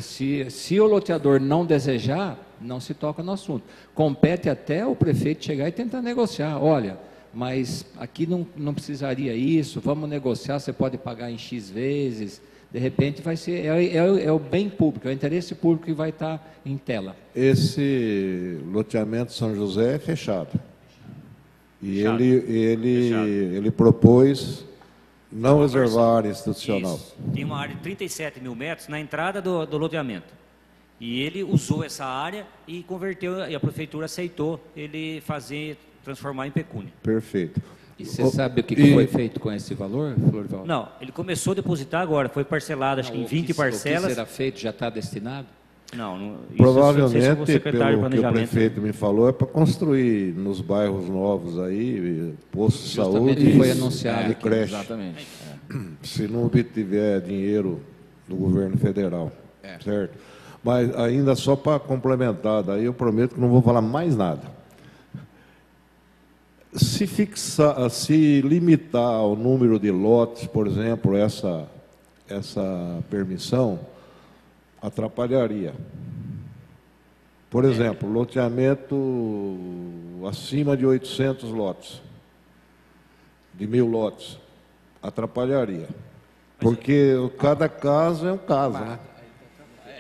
Se o loteador não desejar, não se toca no assunto. Compete até o prefeito chegar e tentar negociar. Olha, mas aqui não precisaria isso, vamos negociar, você pode pagar em X vezes, de repente vai ser, é o bem público, é o interesse público que vai estar em tela. Esse loteamento São José é fechado. E Fechado. ele propôs não reservar área institucional. Isso. Tem uma área de 37 mil metros na entrada do loteamento. E ele usou essa área e converteu, e a prefeitura aceitou ele transformar em pecúnia. Perfeito. E você sabe o que foi feito com esse valor, Florivaldo? Não, ele começou a depositar agora, foi parcelado, acho que em 20 O parcelas. que será feito já está destinado? Não, isso Provavelmente, eu não sei se o secretário de pelo que o Planejamento. prefeito me falou, é para construir nos bairros novos aí, posto de Justamente saúde foi e anunciado aqui, creche. Exatamente. Se não obtiver dinheiro do governo federal, certo? Mas ainda só para complementar, daí eu prometo que não vou falar mais nada. Se limitar ao número de lotes, por exemplo, essa permissão, atrapalharia. Por exemplo, loteamento acima de 800 lotes, de 1.000 lotes, atrapalharia. Porque cada caso é um caso, né?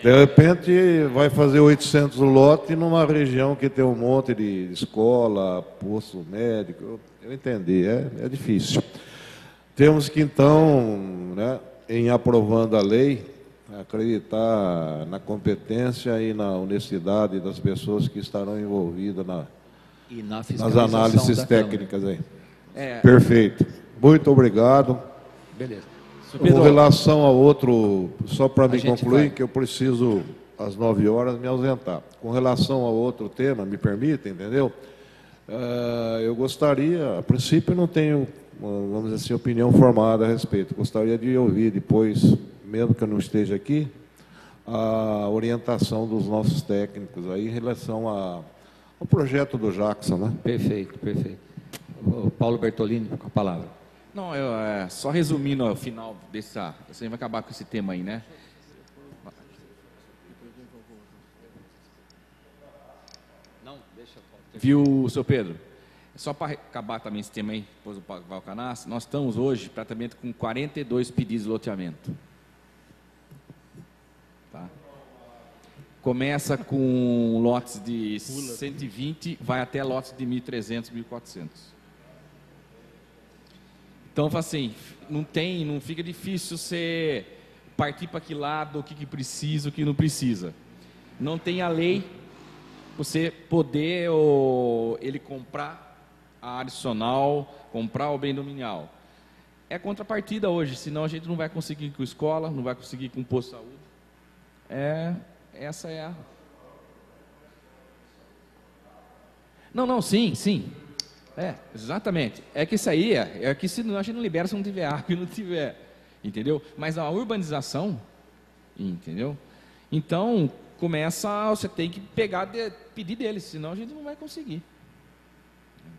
De repente, vai fazer 800 lotes numa região que tem um monte de escola, posto médico. Eu entendi, é difícil. Temos que, então, né, em aprovando a lei, acreditar na competência e na honestidade das pessoas que estarão envolvidas E na nas fiscalização análises da técnicas aí. É, Perfeito. Muito obrigado. Beleza. Com relação ao outro, só para me gente concluir, vai. que eu preciso, às 9 horas, me ausentar. Com relação ao outro tema, me permita, entendeu? Eu gostaria, a princípio não tenho, vamos dizer assim, opinião formada a respeito. Gostaria de ouvir depois, mesmo que eu não esteja aqui, a orientação dos nossos técnicos aí em relação ao projeto do Jackson, né? Perfeito, perfeito. O Paulo Bertolini com a palavra. Não, só resumindo o final dessa. Você vai acabar com esse tema aí, né? Não, deixa eu Viu, seu Pedro? Só para acabar também esse tema aí, depois do Valcanas, nós estamos hoje praticamente com 42 pedidos de loteamento. Tá? Começa com lotes de 120, vai até lotes de 1.300, 1.400. Então, assim, não fica difícil você partir para que lado, o que precisa, o que não precisa. Não tem a lei, você poder ele comprar a área adicional, comprar o bem dominial. É contrapartida hoje, senão a gente não vai conseguir com escola, não vai conseguir com posto de saúde. Essa é a... Não, sim. Exatamente. É que isso aí é que se a gente não libera se não tiver água e não tiver, entendeu? Mas a urbanização, entendeu? Então, você tem que pedir deles, senão a gente não vai conseguir.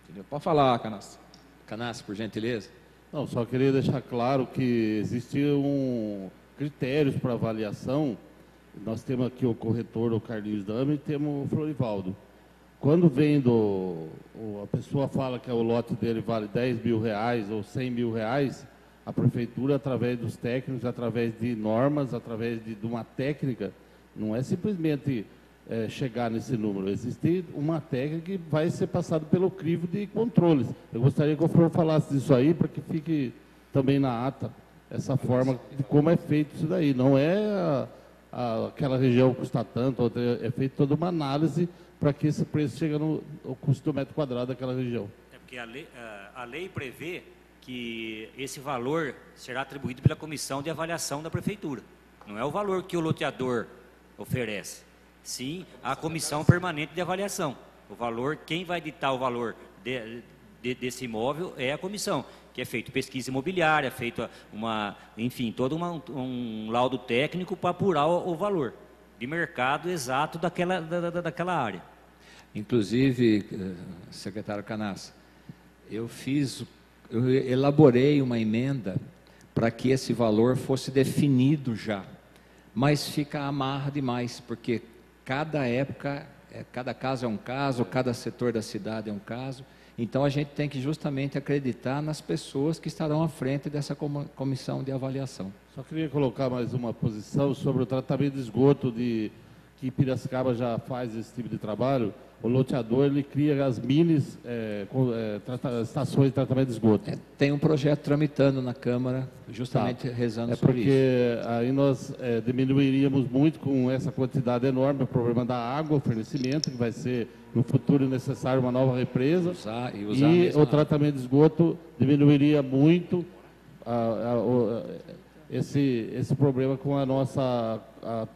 Entendeu? Pode falar, Canassi. Canassi, por gentileza. Não, só queria deixar claro que existiam critérios para avaliação. Nós temos aqui o corretor, o Carlinhos Dami, e temos o Florivaldo. Quando vem a pessoa fala que o lote dele vale 10 mil reais ou 100 mil reais, a prefeitura, através dos técnicos, através de normas, através de uma técnica, não é simplesmente chegar nesse número. Existe uma técnica que vai ser passada pelo crivo de controles. Eu gostaria que o senhor falasse disso aí, para que fique também na ata essa forma de como é feito isso daí. Não é aquela região custa tanto, é feita toda uma análise para que esse preço chegue no custo do metro quadrado daquela região. É porque a lei prevê que esse valor será atribuído pela comissão de avaliação da prefeitura. Não é o valor que o loteador oferece, sim a comissão permanente de avaliação. O valor, quem vai ditar o valor desse imóvel é a comissão, que é feito pesquisa imobiliária, feito todo um laudo técnico para apurar o valor de mercado exato daquela área. Inclusive, secretário Canassi, eu elaborei uma emenda para que esse valor fosse definido já, mas fica amarra demais, porque cada época, cada caso é um caso, cada setor da cidade é um caso, Então a gente tem que justamente acreditar nas pessoas que estarão à frente dessa comissão de avaliação. Só queria colocar mais uma posição sobre o tratamento de esgoto que Piracicaba já faz esse tipo de trabalho. O loteador ele cria as minis estações de tratamento de esgoto. Tem um projeto tramitando na Câmara, justamente rezando sobre isso. Porque aí nós diminuiríamos muito com essa quantidade enorme o problema da água, o fornecimento, que vai ser no futuro necessário uma nova represa. E o tratamento de esgoto diminuiria muito esse problema com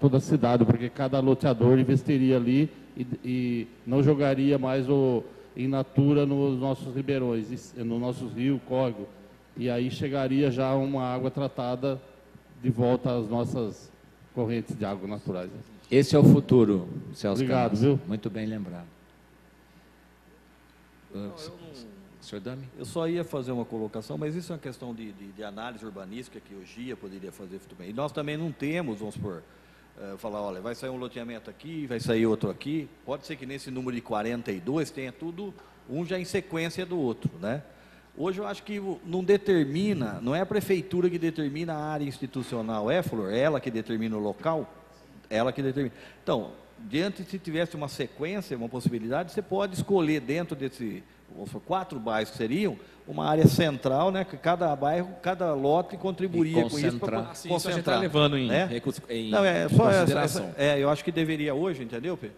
toda a cidade, porque cada loteador investiria ali e não jogaria mais in natura nos nossos ribeirões, nos nossos rios, córregos. E aí chegaria já uma água tratada de volta às nossas correntes de água naturais. Esse é o futuro, Celso. Obrigado, Canas. viu? Muito bem lembrado. Senhor Dami? Eu só ia fazer uma colocação, mas isso é uma questão de análise urbanística que o GIA poderia fazer muito bem. E nós também não temos, vamos supor, falar, olha, vai sair um loteamento aqui, vai sair outro aqui. Pode ser que nesse número de 42 tenha tudo, um já em sequência do outro, né? Hoje eu acho que não determina, não é a prefeitura que determina a área institucional, Flor? É ela que determina o local? Ela que determina. Então, se tivesse uma sequência, uma possibilidade, você pode escolher dentro desse, 4 bairros que seriam, uma área central, né, que cada bairro, cada lote contribuiria com isso para concentrar. Isso a gente está levando em consideração. Eu acho que deveria hoje, entendeu, Pedro?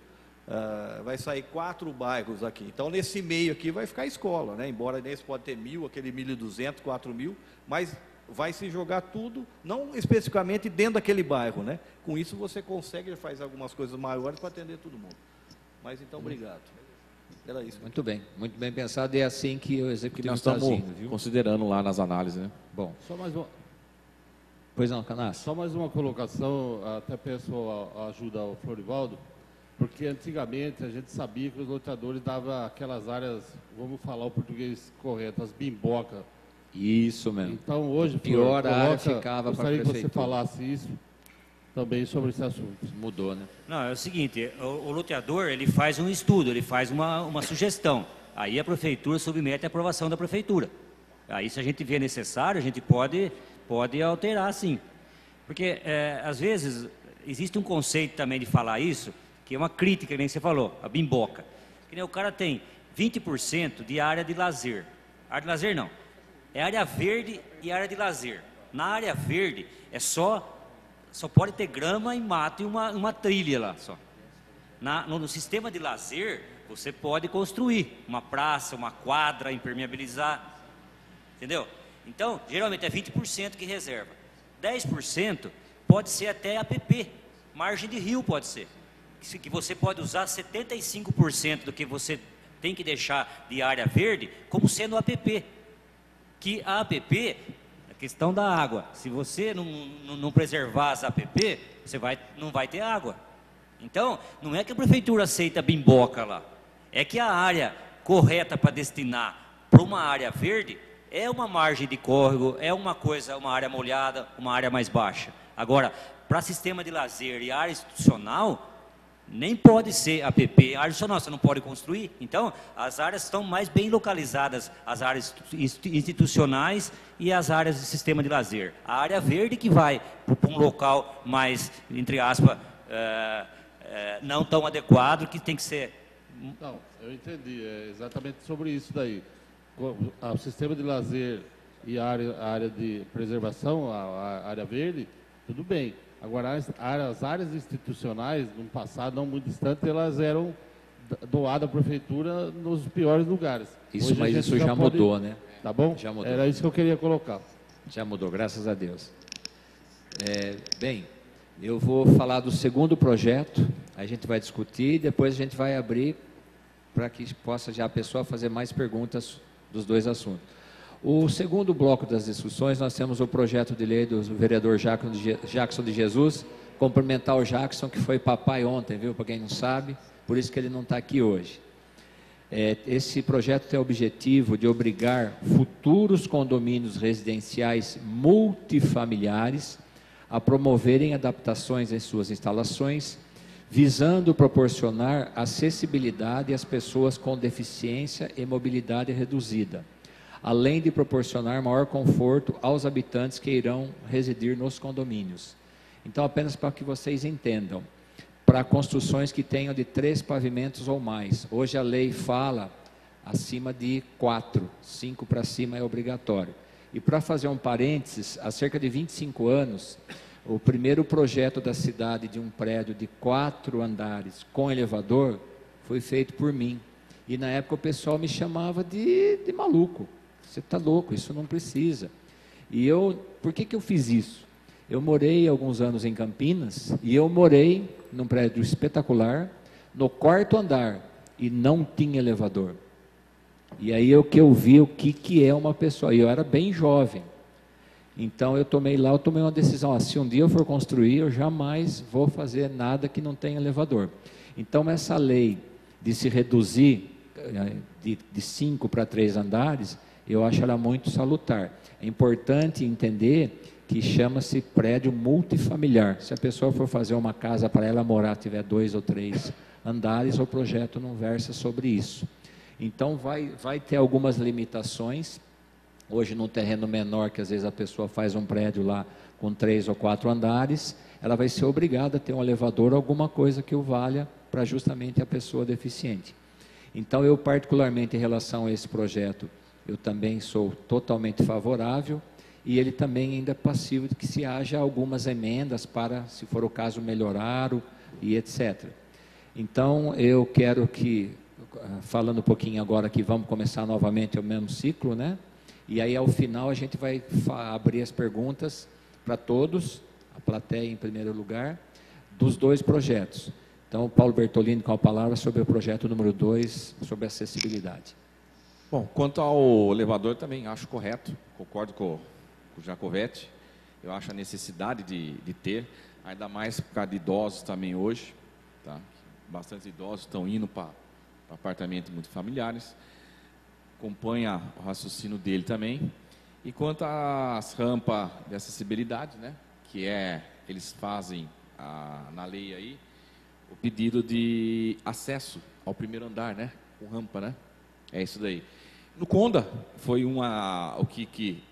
Vai sair 4 bairros aqui. Então, nesse meio aqui vai ficar a escola, né? Embora nesse pode ter 1.000, aquele 1.200, 4.000, mas vai se jogar tudo, não especificamente dentro daquele bairro, né? Com isso você consegue fazer algumas coisas maiores para atender todo mundo. Mas então, obrigado. Era isso. Muito bem pensado, e é assim que o Executivo está agindo, viu? Considerando lá nas análises, né? Bom. Só mais uma... Pois não, Canas? Só mais uma colocação, até peço a ajuda ao Florivaldo, porque antigamente a gente sabia que os loteadores davam aquelas áreas, vamos falar o português correto, as bimboca. Isso mesmo. Então hoje, pior a área ficava para a prefeitura. Gostaria que você falasse isso também sobre esse assunto. Mudou, né? Não, é o seguinte, o loteador, ele faz um estudo, ele faz uma sugestão. Aí a prefeitura submete à aprovação da prefeitura. Aí, se a gente vê necessário, a gente pode alterar, sim. Porque, às vezes, existe um conceito também de falar isso, que é uma crítica, que nem você falou, a bimboca. Que nem o cara tem 20% de área de lazer. Área de lazer não. É área verde e área de lazer. Na área verde, só pode ter grama e mato e uma trilha lá só. No sistema de lazer, você pode construir uma praça, uma quadra, impermeabilizar, entendeu? Então, geralmente é 20% que reserva. 10% pode ser até APP, margem de rio pode ser. Que você pode usar 75% do que você tem que deixar de área verde como sendo APP. Que a APP... questão da água, se você não preservar as APP, você não vai ter água. Então, não é que a prefeitura aceita bimboca lá, é que a área correta para destinar para uma área verde é uma margem de córrego, é uma área molhada, uma área mais baixa. Agora, para sistema de lazer e área institucional, nem pode ser APP, área institucional, você não pode construir. Então, as áreas estão mais bem localizadas, as áreas institucionais e as áreas de sistema de lazer. A área verde que vai para um local mais, entre aspas, não tão adequado, que tem que ser... Não, eu entendi, é exatamente sobre isso daí. O sistema de lazer e a área de preservação, a área verde, tudo bem. Agora, as áreas institucionais, no passado não muito distante, elas eram doadas à prefeitura nos piores lugares. Isso, mas isso já mudou, né? Tá bom? Já mudou. Era isso que eu queria colocar. Já mudou, graças a Deus. Bem, eu vou falar do segundo projeto, a gente vai discutir, depois a gente vai abrir para que possa já a pessoa fazer mais perguntas dos dois assuntos. O segundo bloco das discussões, nós temos o projeto de lei do vereador Jackson de Jesus. Cumprimentar o Jackson, que foi papai ontem, viu? Para quem não sabe, por isso que ele não está aqui hoje. Esse projeto tem o objetivo de obrigar futuros condomínios residenciais multifamiliares a promoverem adaptações em suas instalações, visando proporcionar acessibilidade às pessoas com deficiência e mobilidade reduzida, além de proporcionar maior conforto aos habitantes que irão residir nos condomínios. Então, apenas para que vocês entendam, para construções que tenham de 3 pavimentos ou mais. Hoje a lei fala acima de 4, 5 para cima é obrigatório. E para fazer um parênteses, há cerca de 25 anos, o primeiro projeto da cidade de um prédio de 4 andares com elevador foi feito por mim. E na época o pessoal me chamava de maluco. Você está louco, isso não precisa. E por que eu fiz isso? Eu morei alguns anos em Campinas e eu morei num prédio espetacular, no 4º andar, e não tinha elevador. E aí eu vi o que é uma pessoa, e eu era bem jovem. Então eu tomei uma decisão, se um dia eu for construir, eu jamais vou fazer nada que não tenha elevador. Então essa lei de se reduzir de 5 para 3 andares, eu acho ela muito salutar. É importante entender que chama-se prédio multifamiliar. Se a pessoa for fazer uma casa para ela morar, tiver 2 ou 3 andares, o projeto não versa sobre isso. Então vai ter algumas limitações. Hoje, num terreno menor, que às vezes a pessoa faz um prédio lá com 3 ou 4 andares, ela vai ser obrigada a ter um elevador, alguma coisa que o valha para justamente a pessoa deficiente. Então, eu particularmente, em relação a esse projeto, eu também sou totalmente favorável, e ele também ainda é passível de que se haja algumas emendas para, se for o caso, melhorar e etc. Então, eu quero que, falando um pouquinho agora que vamos começar novamente o mesmo ciclo, né? E aí, ao final, a gente vai abrir as perguntas para todos, a plateia em primeiro lugar, dos 2 projetos. Então, Paulo Bertolini com a palavra sobre o projeto número 2, sobre acessibilidade. Bom, quanto ao elevador, também acho correto, concordo com o Jacovete. Eu acho a necessidade de ter, ainda mais por causa de idosos também hoje, tá? Bastante idosos estão indo para apartamentos multifamiliares. Acompanha o raciocínio dele também. E quanto às rampas de acessibilidade, né, que eles fazem na lei aí, o pedido de acesso ao primeiro andar, né, com rampa, né, é isso daí. No Conda, foi o que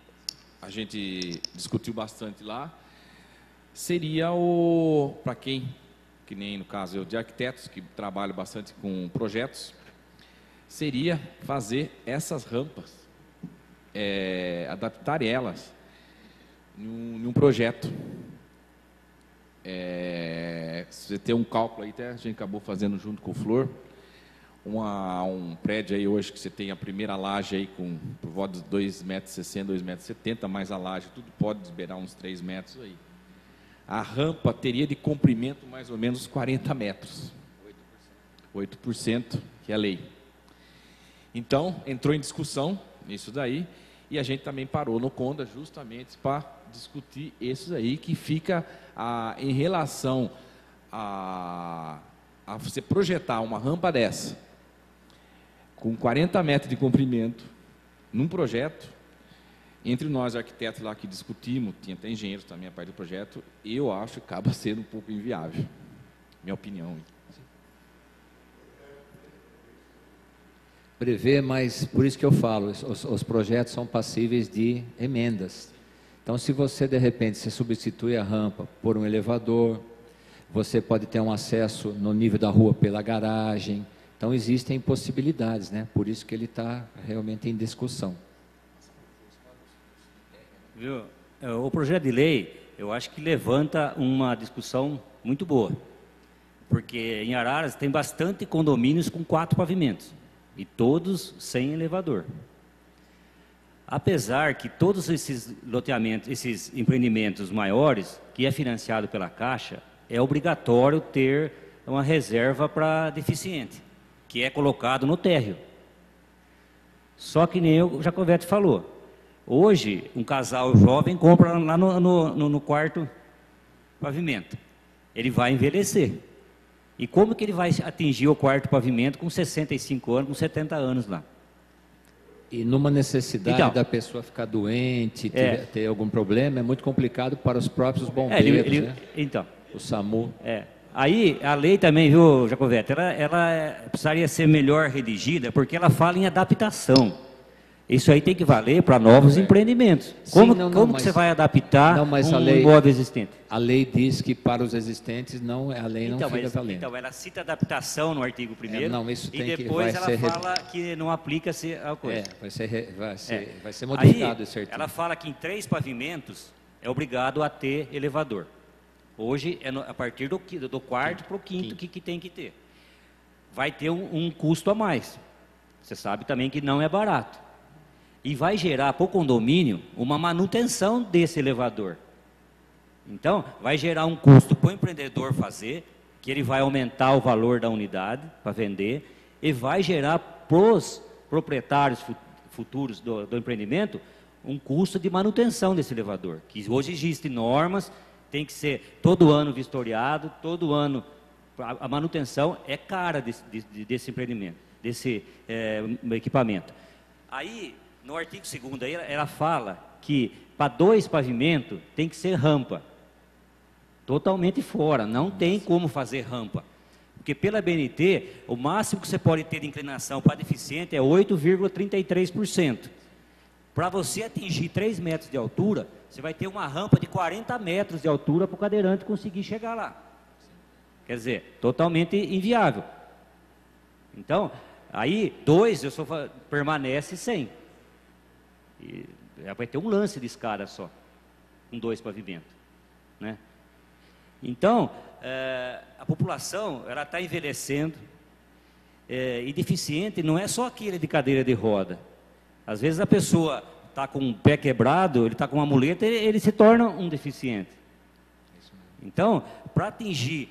a gente discutiu bastante lá, seria para quem, que nem no caso eu, de arquitetos, que trabalho bastante com projetos, seria fazer essas rampas, adaptar elas em um projeto. Você tem um cálculo aí, até a gente acabou fazendo junto com o Flor, um prédio aí hoje que você tem a primeira laje aí com por volta de 2,60 m, 2,70 m, mais a laje, tudo pode beirar uns 3 metros aí. A rampa teria de comprimento mais ou menos 40 metros. 8%, que é a lei. Então, entrou em discussão isso daí, e a gente também parou no Conda justamente para discutir isso aí, que fica em relação a você projetar uma rampa dessa, com 40 metros de comprimento, num projeto, entre nós arquitetos lá que discutimos, tinha até engenheiros também a parte do projeto, eu acho que acaba sendo um pouco inviável, minha opinião. Prevê, mas por isso que eu falo, os projetos são passíveis de emendas. Então, se você, de repente, se substitui a rampa por um elevador, você pode ter um acesso no nível da rua pela garagem. Então, existem possibilidades, né? Por isso que ele está realmente em discussão. Viu? O projeto de lei, eu acho que levanta uma discussão muito boa. Porque em Araras tem bastante condomínios com 4 pavimentos. E todos sem elevador. Apesar que todos esses loteamentos, esses empreendimentos maiores, que é financiado pela Caixa, é obrigatório ter uma reserva para deficiente, que é colocado no térreo. Só que nem o Jacovete falou, hoje um casal jovem compra lá no 4º pavimento, ele vai envelhecer. E como que ele vai atingir o 4º pavimento com 65 anos, com 70 anos lá? E numa necessidade da pessoa ficar doente, ter algum problema, é muito complicado para os próprios bombeiros, né? Então, o SAMU. Aí, a lei também, viu, Jacovete, ela precisaria ser melhor redigida, porque ela fala em adaptação. Isso aí tem que valer para novos empreendimentos. Sim, Como que você vai adaptar um imóvel existente? A lei diz que para os existentes a lei não fica valendo. Então, ela cita adaptação no artigo 1º, não, isso tem e que depois vai ela fala que não aplica-se a coisa. Vai ser modificado aí, esse artigo. Ela fala que em 3 pavimentos é obrigado a ter elevador. Hoje, é a partir do 4º para o 5º que tem que ter. Vai ter um custo a mais. Você sabe também que não é barato. E vai gerar para o condomínio uma manutenção desse elevador. Então, vai gerar um custo para o empreendedor fazer, que ele vai aumentar o valor da unidade para vender, e vai gerar para os proprietários futuros do empreendimento um custo de manutenção desse elevador, que hoje existem normas, tem que ser todo ano vistoriado, todo ano. A manutenção é cara desse empreendimento, desse equipamento. Aí, no artigo 2º, aí, ela fala que para 2 pavimentos tem que ser rampa. Totalmente fora, não tem como fazer rampa. Porque pela BNT, o máximo que você pode ter de inclinação para deficiente é 8,33%. Para você atingir 3 metros de altura, você vai ter uma rampa de 40 metros de altura para o cadeirante conseguir chegar lá. Quer dizer, totalmente inviável. Então, aí 2 permanece sem. E vai ter um lance de escada só, com 2 pavimentos, né? Então, a população ela está envelhecendo, e deficiente não é só aquele de cadeira de roda. Às vezes a pessoa está com um pé quebrado, ele está com uma muleta, ele se torna um deficiente. Então, para atingir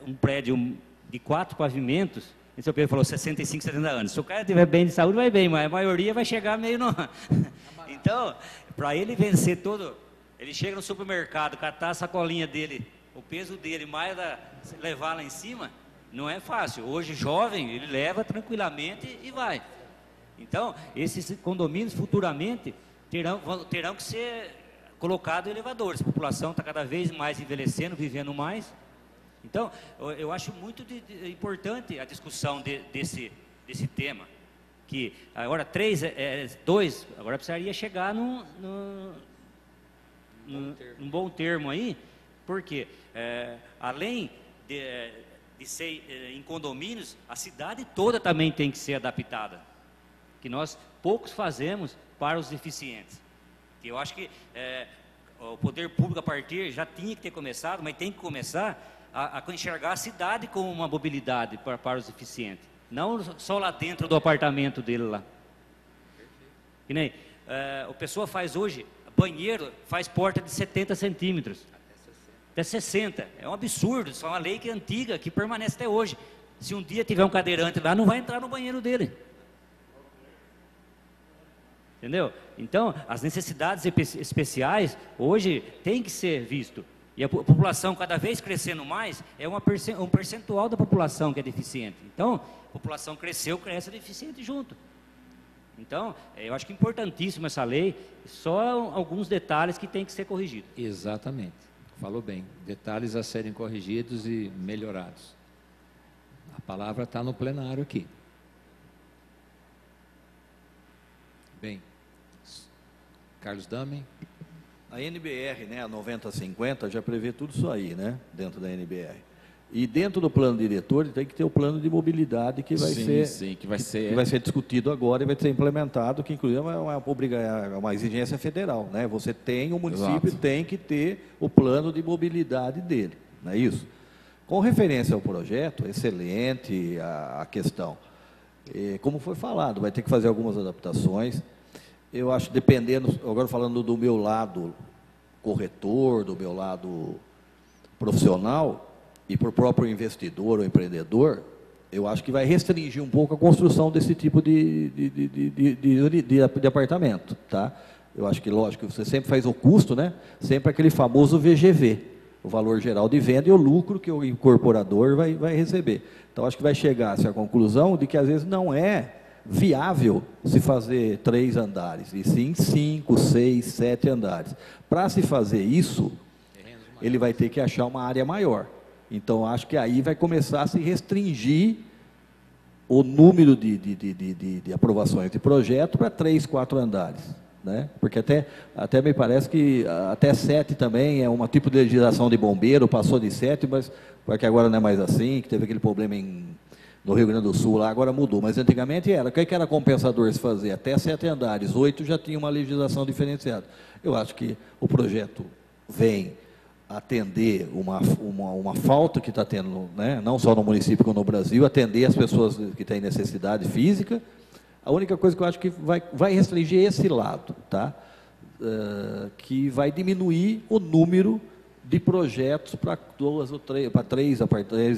um prédio de 4 pavimentos, o senhor Pedro falou 65, 70 anos. Se o cara estiver bem de saúde, vai bem, mas a maioria vai chegar meio no... Então, para ele vencer todo... Ele chega no supermercado, catar a sacolinha dele, o peso dele, mais levar lá em cima, não é fácil. Hoje, jovem, ele leva tranquilamente e vai. Então, esses condomínios futuramente terão que ser colocados elevadores. A população está cada vez mais envelhecendo, vivendo mais. Então, eu acho muito importante a discussão desse tema, que agora 2, agora precisaria chegar num bom termo aí, porque além de ser em condomínios, a cidade toda também tem que ser adaptada, que nós poucos fazemos para os deficientes. Eu acho que o poder público a partir já tinha que ter começado, mas tem que começar a enxergar a cidade como uma mobilidade para os deficientes, não só lá dentro do apartamento dele lá. Que nem a pessoa faz hoje, banheiro faz porta de 70 centímetros, até 60, é um absurdo, isso é uma lei que é antiga, que permanece até hoje. Se um dia tiver um cadeirante lá, não vai entrar no banheiro dele. Entendeu? Então, as necessidades especiais, hoje, tem que ser visto. E a população cada vez crescendo mais, é um percentual da população que é deficiente. Então, a população cresceu, cresce a deficiente junto. Então, eu acho que é importantíssima essa lei, só alguns detalhes que tem que ser corrigidos. Exatamente, falou bem. Detalhes a serem corrigidos e melhorados. A palavra está no plenário aqui. Bem, Carlos Damen. A NBR, né, a 9050, já prevê tudo isso aí, né, dentro da NBR. E dentro do plano diretor tem que ter o plano de mobilidade que vai que vai ser discutido agora e vai ser implementado, que inclusive é uma exigência federal, né? Você tem, o município Exato. tem que ter o plano de mobilidade dele, não é isso? Com referência ao projeto, excelente a questão. Como foi falado, vai ter que fazer algumas adaptações. Eu acho, dependendo, agora falando do meu lado corretor, do meu lado profissional, e para o próprio investidor ou empreendedor, eu acho que vai restringir um pouco a construção desse tipo de apartamento, tá? Eu acho que, lógico, você sempre faz o custo, né? Sempre aquele famoso VGV, o valor geral de venda e o lucro que o incorporador vai receber. Então, acho que vai chegar-se à conclusão de que, às vezes, não é viável se fazer 3 andares, e sim 5, 6, 7 andares. Para se fazer isso, ele vai ter que achar uma área maior. Então, acho que aí vai começar a se restringir o número de aprovações de projeto para 3, 4 andares, né? Porque até me parece que até 7 também é um tipo de legislação de bombeiro, passou de 7, mas porque agora não é mais assim, que teve aquele problema no Rio Grande do Sul, lá agora mudou, mas antigamente era. O que era compensador se fazer? Até 7 andares, 8 já tinha uma legislação diferenciada. Eu acho que o projeto vem atender uma falta que está tendo, né, não só no município como no Brasil, atender as pessoas que têm necessidade física. A única coisa que eu acho que vai restringir esse lado, tá? Que vai diminuir o número de projetos para 2 ou 3, para 3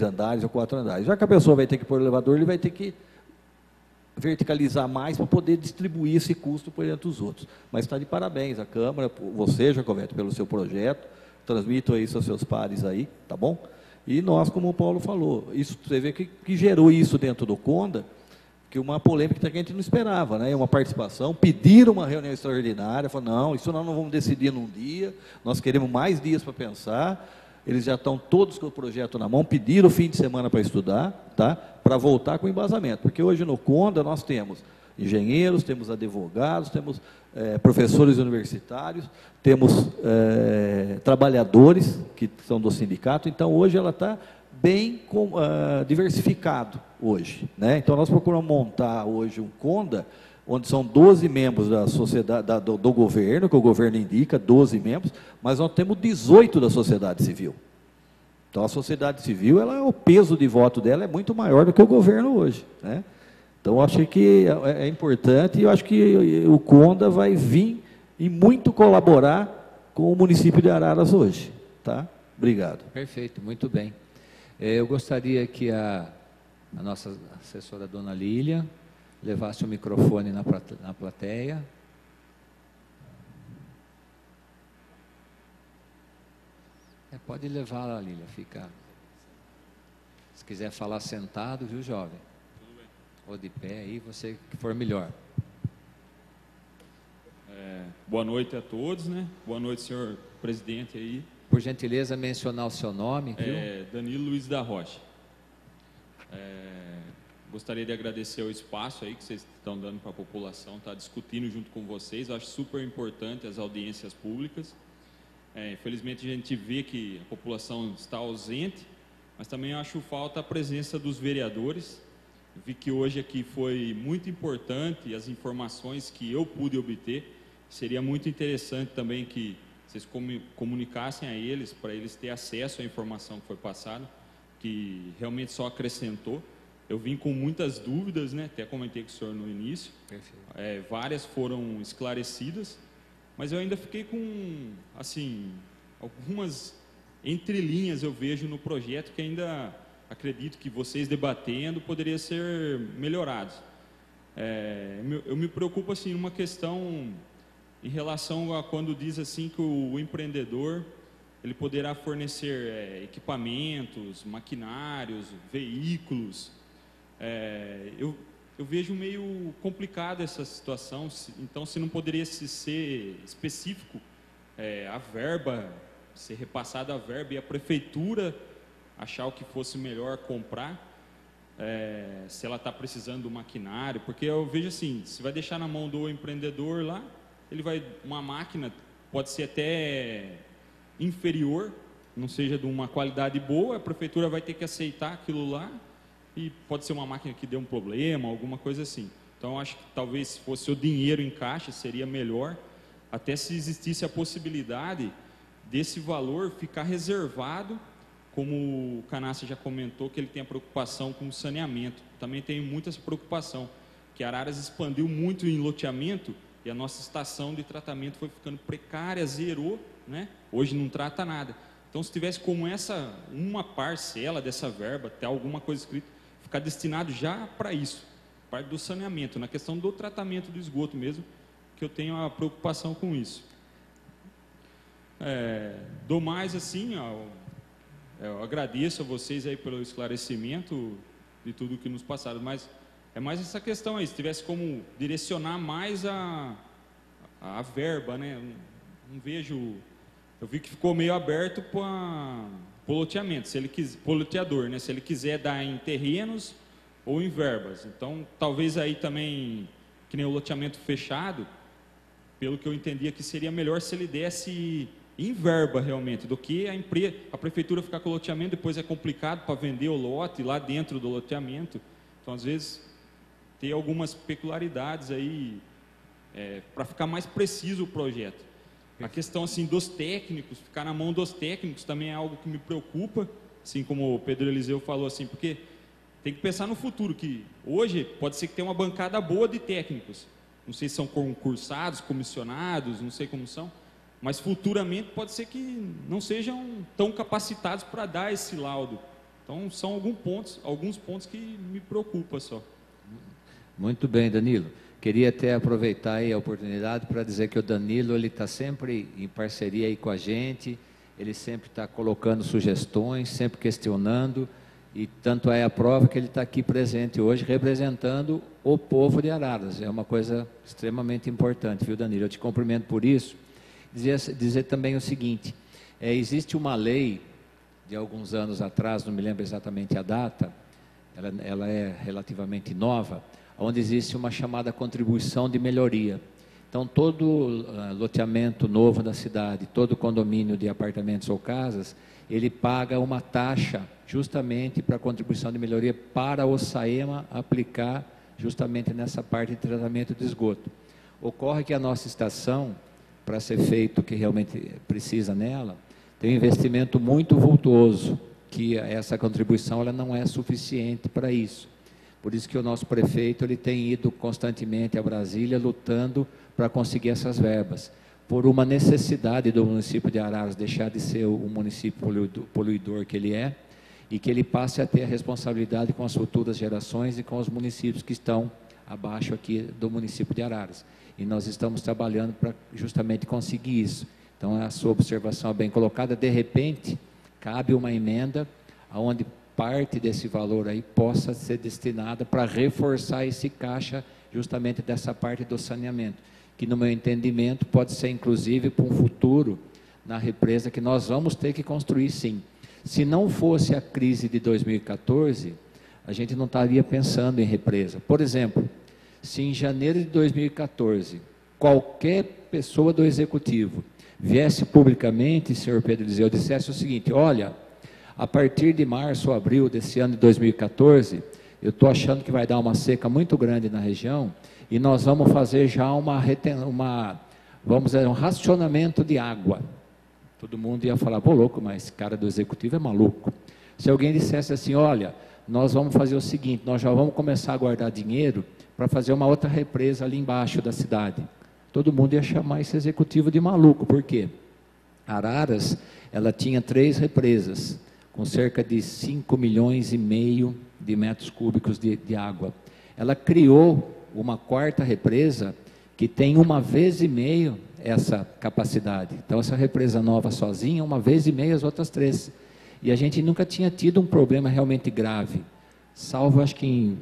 andares ou 4 andares. Já que a pessoa vai ter que pôr o elevador, ele vai ter que verticalizar mais para poder distribuir esse custo por entre os outros. Mas está de parabéns a Câmara, você, Jacovete, pelo seu projeto. Transmito isso aos seus pares aí, tá bom? E nós, como o Paulo falou, isso, você vê que gerou isso dentro do Conda, que uma polêmica que a gente não esperava, né? Uma participação, pediram uma reunião extraordinária, falaram, não, isso nós não vamos decidir num dia, nós queremos mais dias para pensar, eles já estão todos com o projeto na mão, pediram o fim de semana para estudar, tá? Para voltar com o embasamento, porque hoje no Conda nós temos engenheiros, temos advogados, temos professores universitários, temos trabalhadores que são do sindicato, então hoje ela está bem diversificado hoje, né? Então nós procuramos montar hoje um Conda, onde são 12 membros da sociedade, do governo, que o governo indica, 12 membros, mas nós temos 18 da sociedade civil. Então a sociedade civil, o peso de voto dela é muito maior do que o governo hoje, né? Então, eu acho que é importante e eu acho que o Conda vai vir e muito colaborar com o município de Araras hoje. Tá? Obrigado. Perfeito, muito bem. Eu gostaria que a nossa assessora, dona Lília, levasse o microfone na plateia. Pode levar lá, Lília, fica. Se quiser falar sentado, viu, jovem? Ou de pé, aí você que for melhor. Boa noite a todos, né? Boa noite, senhor presidente aí. Por gentileza, mencionar o seu nome, viu? Danilo Luiz da Rocha. Gostaria de agradecer o espaço aí que vocês estão dando para a população, tá discutindo junto com vocês. Eu acho super importante as audiências públicas. Infelizmente, a gente vê que a população está ausente, mas também acho falta a presença dos vereadores. Vi que hoje aqui foi muito importante as informações que eu pude obter. Seria muito interessante também que vocês comunicassem a eles, para eles terem acesso à informação que foi passada, que realmente só acrescentou. Eu vim com muitas dúvidas, né? Até comentei com o senhor no início. Perfeito. Várias foram esclarecidas, mas eu ainda fiquei com, assim, algumas entrelinhas eu vejo no projeto que ainda acredito que vocês debatendo poderia ser melhorados. Eu me preocupo assim numa questão em relação a quando diz assim que o empreendedor ele poderá fornecer equipamentos, maquinários, veículos. Eu vejo meio complicado essa situação. Então, se não poderia ser específico a verba, ser repassada a verba e a prefeitura achar o que fosse melhor comprar, se ela está precisando do maquinário, porque eu vejo assim, se vai deixar na mão do empreendedor lá, uma máquina pode ser até inferior, não seja de uma qualidade boa, a prefeitura vai ter que aceitar aquilo lá, e pode ser uma máquina que dê um problema, alguma coisa assim. Então, eu acho que talvez se fosse o dinheiro em caixa, seria melhor, até se existisse a possibilidade desse valor ficar reservado, como o Canassi já comentou, que ele tem a preocupação com o saneamento. Também tenho muita essa preocupação, que Araras expandiu muito em loteamento e a nossa estação de tratamento foi ficando precária, zerou, né? Hoje não trata nada. Então, se tivesse como uma parcela dessa verba, até alguma coisa escrita, ficar destinado já para isso, parte do saneamento, na questão do tratamento do esgoto mesmo, que eu tenho a preocupação com isso. Do mais, assim, eu agradeço a vocês aí pelo esclarecimento de tudo que nos passaram, mas é mais essa questão aí, se tivesse como direcionar mais a verba, né? Não vejo, eu vi que ficou meio aberto pro loteamento, se ele quiser, pro loteador, né? Se ele quiser dar em terrenos ou em verbas. Então, talvez aí também, que nem o loteamento fechado, pelo que eu entendi aqui, seria melhor se ele desse em verba realmente, do que a prefeitura ficar com o loteamento, depois é complicado para vender o lote lá dentro do loteamento. Então, às vezes, ter algumas peculiaridades aí, para ficar mais preciso o projeto. A questão assim dos técnicos, ficar na mão dos técnicos também é algo que me preocupa, assim como o Pedro Eliseu falou, assim, porque tem que pensar no futuro, que hoje pode ser que tenha uma bancada boa de técnicos, não sei se são concursados, comissionados, não sei como são, mas futuramente pode ser que não sejam tão capacitados para dar esse laudo. Então são alguns pontos que me preocupam só. Muito bem, Danilo. Queria até aproveitar aí a oportunidade para dizer que o Danilo, ele está sempre em parceria aí com a gente, ele sempre está colocando sugestões, sempre questionando, e tanto é a prova que ele está aqui presente hoje, representando o povo de Araras. É uma coisa extremamente importante, viu, Danilo? Eu te cumprimento por isso. Dizer também o seguinte, existe uma lei de alguns anos atrás, não me lembro exatamente a data, ela é relativamente nova, onde existe uma chamada contribuição de melhoria. Então, todo loteamento novo da cidade, todo condomínio de apartamentos ou casas, ele paga uma taxa justamente para a contribuição de melhoria para o SAEMA aplicar justamente nessa parte de tratamento de esgoto. Ocorre que a nossa estação, para ser feito o que realmente precisa nela, tem um investimento muito vultuoso, que essa contribuição ela não é suficiente para isso. Por isso que o nosso prefeito ele tem ido constantemente a Brasília lutando para conseguir essas verbas. Por uma necessidade do município de Araras deixar de ser o município poluidor que ele é, e que ele passe a ter a responsabilidade com as futuras gerações e com os municípios que estão abaixo aqui do município de Araras. E nós estamos trabalhando para justamente conseguir isso. Então, a sua observação é bem colocada. De repente, cabe uma emenda onde parte desse valor aí possa ser destinada para reforçar esse caixa justamente dessa parte do saneamento, que no meu entendimento pode ser inclusive para um futuro na represa que nós vamos ter que construir sim. Se não fosse a crise de 2014, a gente não estaria pensando em represa. Por exemplo, se em janeiro de 2014, qualquer pessoa do Executivo viesse publicamente, senhor Pedro Eliseu, dissesse o seguinte, olha, a partir de março ou abril desse ano de 2014, eu estou achando que vai dar uma seca muito grande na região e nós vamos fazer já vamos dizer, um racionamento de água. Todo mundo ia falar, pô, louco, mas esse cara do Executivo é maluco. Se alguém dissesse assim, olha, nós vamos fazer o seguinte, nós já vamos começar a guardar dinheiro para fazer uma outra represa ali embaixo da cidade. Todo mundo ia chamar esse Executivo de maluco, por quê? Araras, ela tinha 3 represas, com cerca de 5,5 milhões de metros cúbicos de água. Ela criou uma 4ª represa que tem 1,5 vezes essa capacidade. Então, essa represa nova sozinha, 1,5 vezes as outras 3. E a gente nunca tinha tido um problema realmente grave. Salvo, acho que,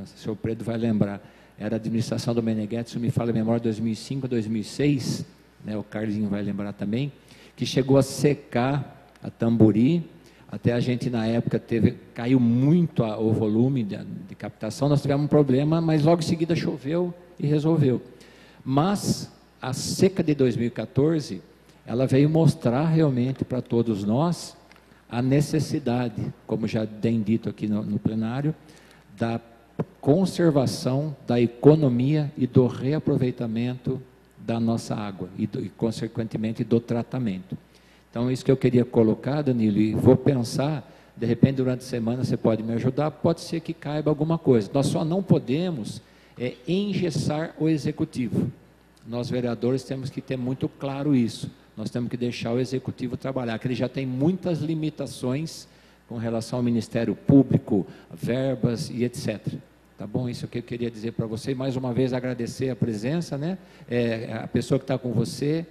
o senhor Pedro vai lembrar, era a administração do Meneghetti, se me fala a memória, 2005, 2006, né, o Carlinho vai lembrar também, que chegou a secar a Tamburi. Até a gente, na época, caiu muito o volume de captação, nós tivemos um problema, mas logo em seguida choveu e resolveu. Mas a seca de 2014, ela veio mostrar realmente para todos nós a necessidade, como já tem dito aqui no plenário, da conservação, da economia e do reaproveitamento da nossa água e consequentemente, do tratamento. Então, isso que eu queria colocar, Danilo, e vou pensar, de repente, durante a semana, você pode me ajudar, pode ser que caiba alguma coisa. Nós só não podemos engessar o Executivo. Nós, vereadores, temos que ter muito claro isso. Nós temos que deixar o Executivo trabalhar, que ele já tem muitas limitações com relação ao Ministério Público, verbas e etc. Tá bom? Isso que eu queria dizer para você. E, mais uma vez, agradecer a presença, né? A pessoa que está com você,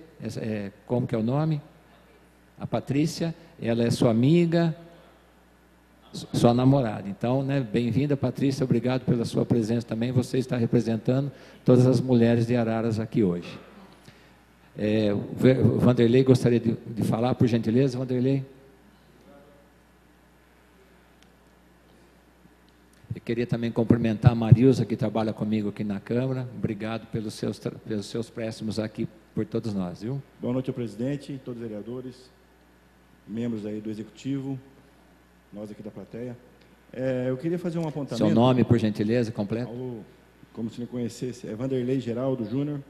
como que é o nome? A Patrícia, ela é sua amiga, sua namorada. Então, né, bem-vinda, Patrícia, obrigado pela sua presença também. Você está representando todas as mulheres de Araras aqui hoje. O Vanderlei gostaria de falar, por gentileza, Vanderlei? queria também cumprimentar a Marilza, que trabalha comigo aqui na Câmara. Obrigado pelos seus préstimos aqui por todos nós, viu? Boa noite ao presidente, todos os vereadores, membros aí do Executivo, nós aqui da plateia. Eu queria fazer um apontamento... Seu nome, por gentileza, completo? Como se não conhecesse, é Vanderlei Geraldo Júnior.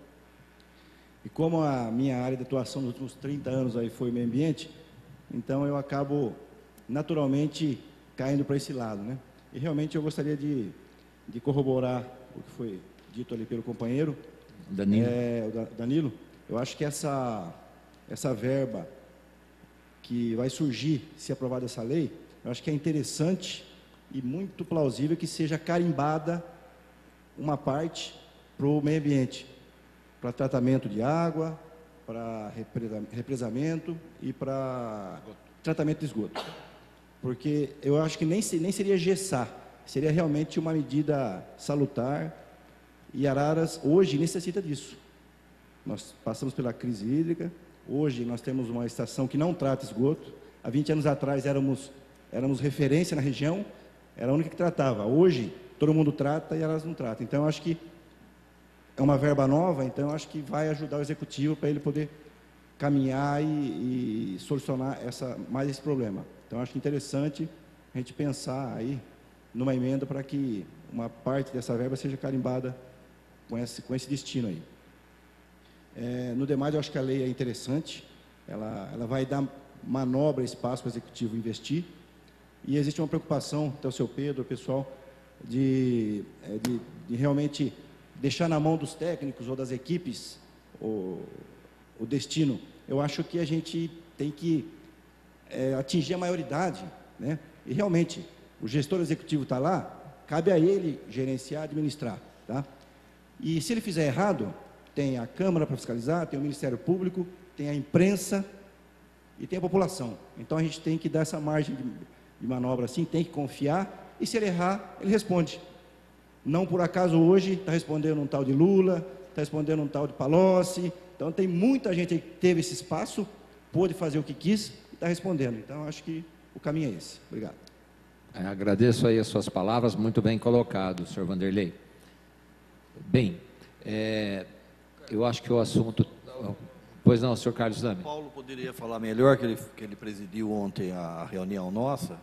E como a minha área de atuação nos últimos 30 anos aí foi o meio ambiente, então eu acabo naturalmente caindo para esse lado, né? E realmente eu gostaria de corroborar o que foi dito ali pelo companheiro Danilo. O Danilo. Eu acho que essa verba que vai surgir se aprovada essa lei, eu acho que é interessante e muito plausível que seja carimbada uma parte para o meio ambiente, para tratamento de água, para represamento e para tratamento de esgoto. Porque eu acho que nem seria engessar, seria realmente uma medida salutar, e Araras hoje necessita disso. Nós passamos pela crise hídrica, hoje nós temos uma estação que não trata esgoto. Há 20 anos atrás éramos referência na região, era a única que tratava. Hoje todo mundo trata e Araras não trata. Então eu acho que é uma verba nova, então eu acho que vai ajudar o Executivo para ele poder caminhar e solucionar mais esse problema. Então eu acho interessante a gente pensar aí numa emenda para que uma parte dessa verba seja carimbada com esse destino aí. No demais, eu acho que a lei é interessante, ela vai dar manobra, espaço para o Executivo investir, e existe uma preocupação, até o seu Pedro, o pessoal, de realmente deixar na mão dos técnicos ou das equipes o destino. Eu acho que a gente tem que atingir a maioridade, né? E realmente, o gestor executivo está lá, cabe a ele gerenciar, administrar, tá? E se ele fizer errado, tem a Câmara para fiscalizar, tem o Ministério Público, tem a imprensa e tem a população. Então a gente tem que dar essa margem de manobra assim, tem que confiar, e se ele errar, ele responde. Não por acaso hoje está respondendo um tal de Lula, está respondendo um tal de Palocci. Então tem muita gente aí que teve esse espaço, pôde fazer o que quis e está respondendo. Então acho que o caminho é esse. Obrigado. Agradeço aí as suas palavras, muito bem colocado, senhor Vanderlei. Bem, eu acho que o assunto... Pois não, senhor Carlos Dami. O Paulo poderia falar melhor, que ele presidiu ontem a reunião nossa,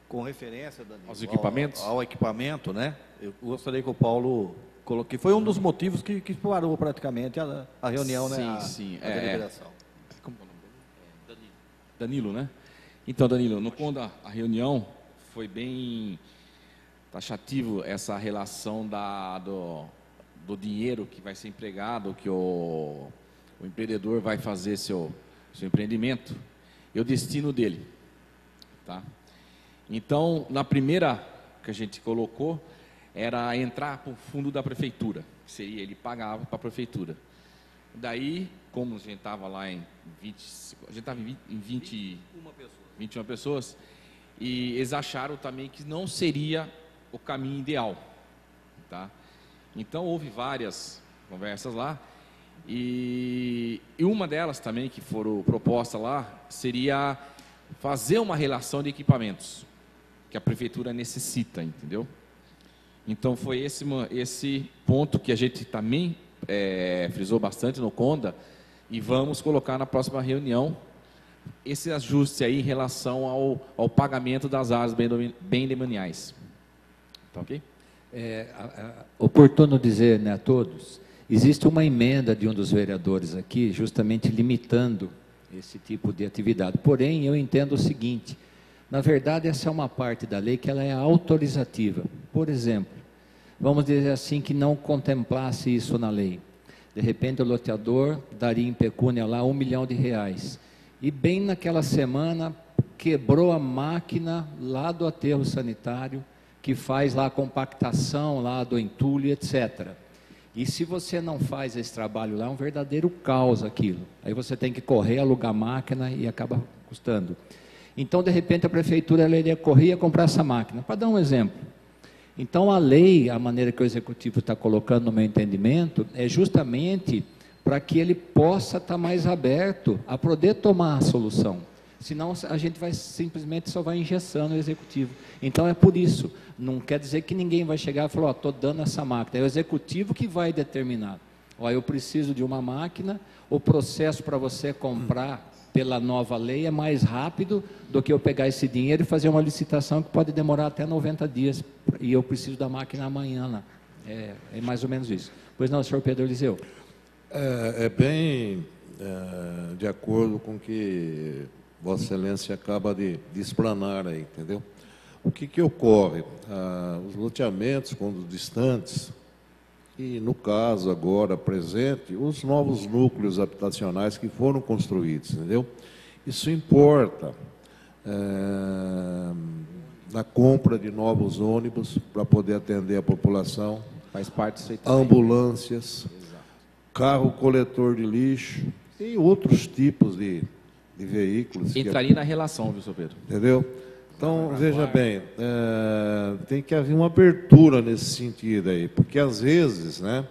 com referência, Danilo, aos equipamentos? Ao equipamento, né? Eu gostaria que o Paulo coloque. Foi um dos motivos que parou praticamente a reunião, sim, né? Sim, a deliberação. Como é o nome dele? Danilo, né? Então, Danilo, quando a reunião foi bem taxativo essa relação do dinheiro que vai ser empregado, que o empreendedor vai fazer seu empreendimento, e o destino dele, tá? Então, na primeira que a gente colocou, era entrar para o fundo da prefeitura, que seria, ele pagava para a prefeitura. Daí, como a gente estava lá em 21 pessoas, e eles acharam também que não seria o caminho ideal, tá? Então, houve várias conversas lá, e uma delas também, que foram propostas lá, seria fazer uma relação de equipamentos, que a prefeitura necessita, entendeu? Então, foi esse ponto que a gente também frisou bastante no CONDA, e vamos colocar na próxima reunião esse ajuste aí em relação ao pagamento das áreas bem demaniais. Tá ok? Oportuno dizer, né, a todos, existe uma emenda de um dos vereadores aqui, justamente limitando esse tipo de atividade. Porém, eu entendo o seguinte: na verdade, essa é uma parte da lei que ela é autorizativa. Por exemplo, vamos dizer assim, que não contemplasse isso na lei. De repente, o loteador daria em pecúnia lá R$1 milhão, e bem naquela semana quebrou a máquina lá do aterro sanitário, que faz lá a compactação lá do entulho, etc. E se você não faz esse trabalho lá, é um verdadeiro caos aquilo. Aí você tem que correr, alugar máquina e acaba custando. Então, de repente, a prefeitura ela iria correr e ia comprar essa máquina. Para dar um exemplo. Então, a lei, a maneira que o Executivo está colocando no meu entendimento, é justamente para que ele possa estar mais aberto a poder tomar a solução. Senão a gente vai simplesmente só vai engessando o executivo. Então é por isso, não quer dizer que ninguém vai chegar e falar, ó, estou dando essa máquina, é o executivo que vai determinar. Ó, eu preciso de uma máquina, o processo para você comprar pela nova lei é mais rápido do que eu pegar esse dinheiro e fazer uma licitação que pode demorar até 90 dias, e eu preciso da máquina amanhã lá. É mais ou menos isso. Pois não, senhor Pedro Eliseu? É bem de acordo com o que Vossa Excelência acaba de explanar aí, entendeu? O que ocorre? Os loteamentos, quando distantes, e no caso agora presente, os novos núcleos habitacionais que foram construídos, entendeu? Isso importa na compra de novos ônibus para poder atender a população, Faz parte disso aí também. ambulâncias, carro coletor de lixo e outros tipos de veículos. Entraria na relação, viu, senhor Pedro? Entendeu? Então, veja bem, tem que haver uma abertura nesse sentido aí, porque às vezes, né,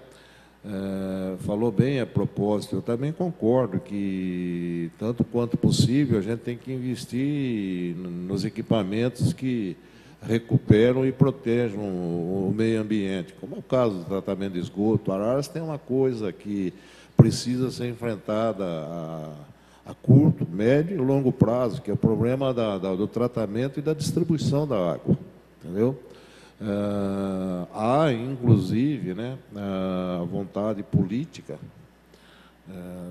falou bem a propósito, eu também concordo que, tanto quanto possível, a gente tem que investir nos equipamentos que recuperam e protejam o meio ambiente, como é o caso do tratamento de esgoto. Araras tem uma coisa que precisa ser enfrentada a curto, médio e longo prazo, que é o problema do tratamento e da distribuição da água, entendeu? Há, inclusive, né, a vontade política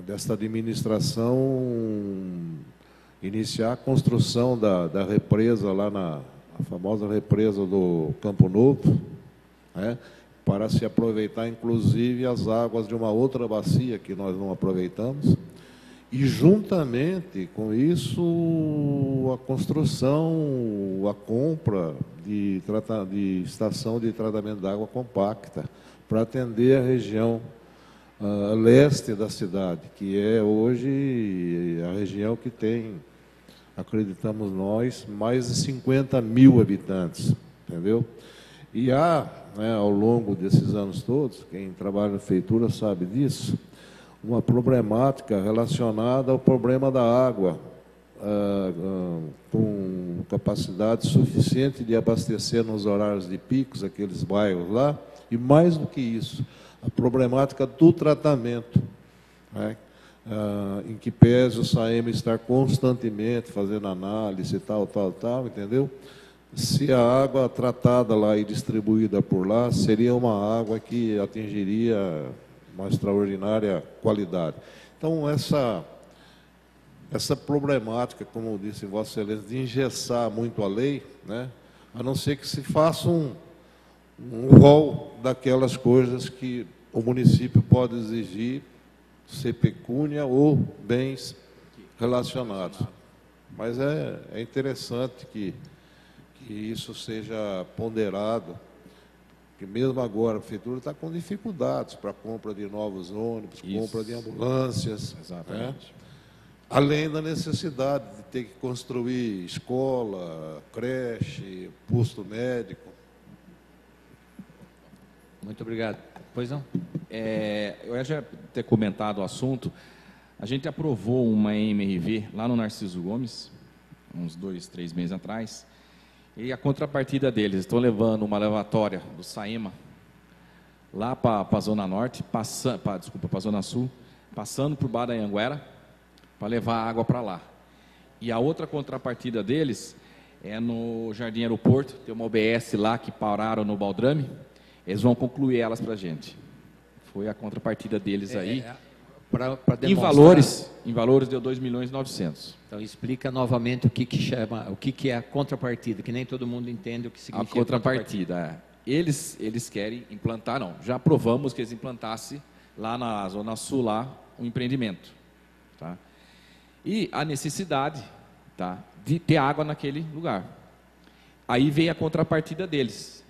desta administração iniciar a construção da represa lá a famosa represa do Campo Novo, né, para se aproveitar, inclusive, as águas de uma outra bacia que nós não aproveitamos. E, juntamente com isso, a construção, a compra de estação de tratamento de água compacta, para atender a região leste da cidade, que é hoje a região que tem, acreditamos nós, mais de 50 mil habitantes, entendeu? E há, né, ao longo desses anos todos, quem trabalha na prefeitura sabe disso, uma problemática relacionada ao problema da água, com capacidade suficiente de abastecer nos horários de picos aqueles bairros lá, e mais do que isso, a problemática do tratamento, né, em que pese o SAEMA estar constantemente fazendo análise, tal, entendeu? Se a água tratada lá e distribuída por lá seria uma água que atingiria uma extraordinária qualidade. Então, essa problemática, como disse Vossa Excelência, de engessar muito a lei, né, a não ser que se faça um rol daquelas coisas que o município pode exigir, ser pecúnia ou bens relacionados. Mas é interessante que isso seja ponderado, porque mesmo agora a prefeitura está com dificuldades para a compra de novos ônibus, compra de ambulâncias. Exatamente. Né? Além da necessidade de ter que construir escola, creche, posto médico. Muito obrigado. Pois não? Eu ia já ter comentado o assunto. A gente aprovou uma MRV lá no Narciso Gomes, uns 2, 3 meses atrás, e a contrapartida deles, estão levando uma levatória do SAEMA lá para a Zona Norte, para a Zona Sul, passando por Baranhanguera, para levar água para lá. E a outra contrapartida deles é no Jardim Aeroporto, tem uma OBS lá que pararam no Baldrame, eles vão concluir elas para a gente. Foi a contrapartida deles aí. Em valores deu 2.900.000. Então explica novamente o que é a contrapartida, que nem todo mundo entende o que significa. A contrapartida. Eles querem implantar, não. Já aprovamos que eles implantassem lá na Zona Sul lá um empreendimento, tá? E a necessidade, tá, de ter água naquele lugar. Aí veio a contrapartida deles,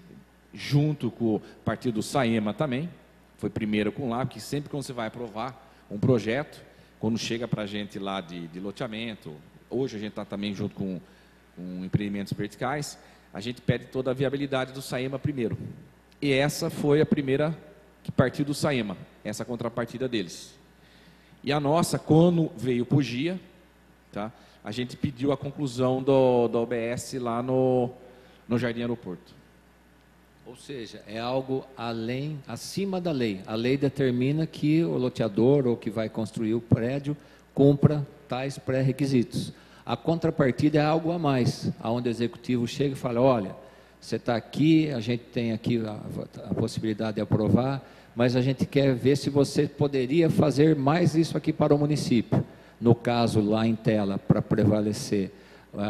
junto com o partido do SAEMA também. Foi primeiro com lá, porque sempre que você vai aprovar um projeto, quando chega para a gente lá de loteamento, hoje a gente está também junto com empreendimentos verticais, a gente pede toda a viabilidade do SAEMA primeiro. E essa foi a primeira que partiu do SAEMA, essa contrapartida deles. E a nossa, quando veio para o GIA, tá? A gente pediu a conclusão do OBS lá no Jardim Aeroporto. Ou seja, é algo acima da lei. A lei determina que o loteador ou que vai construir o prédio cumpra tais pré-requisitos. A contrapartida é algo a mais, aonde o executivo chega e fala, olha, você está aqui, a gente tem aqui a possibilidade de aprovar, mas a gente quer ver se você poderia fazer mais isso aqui para o município. No caso, lá em tela, para prevalecer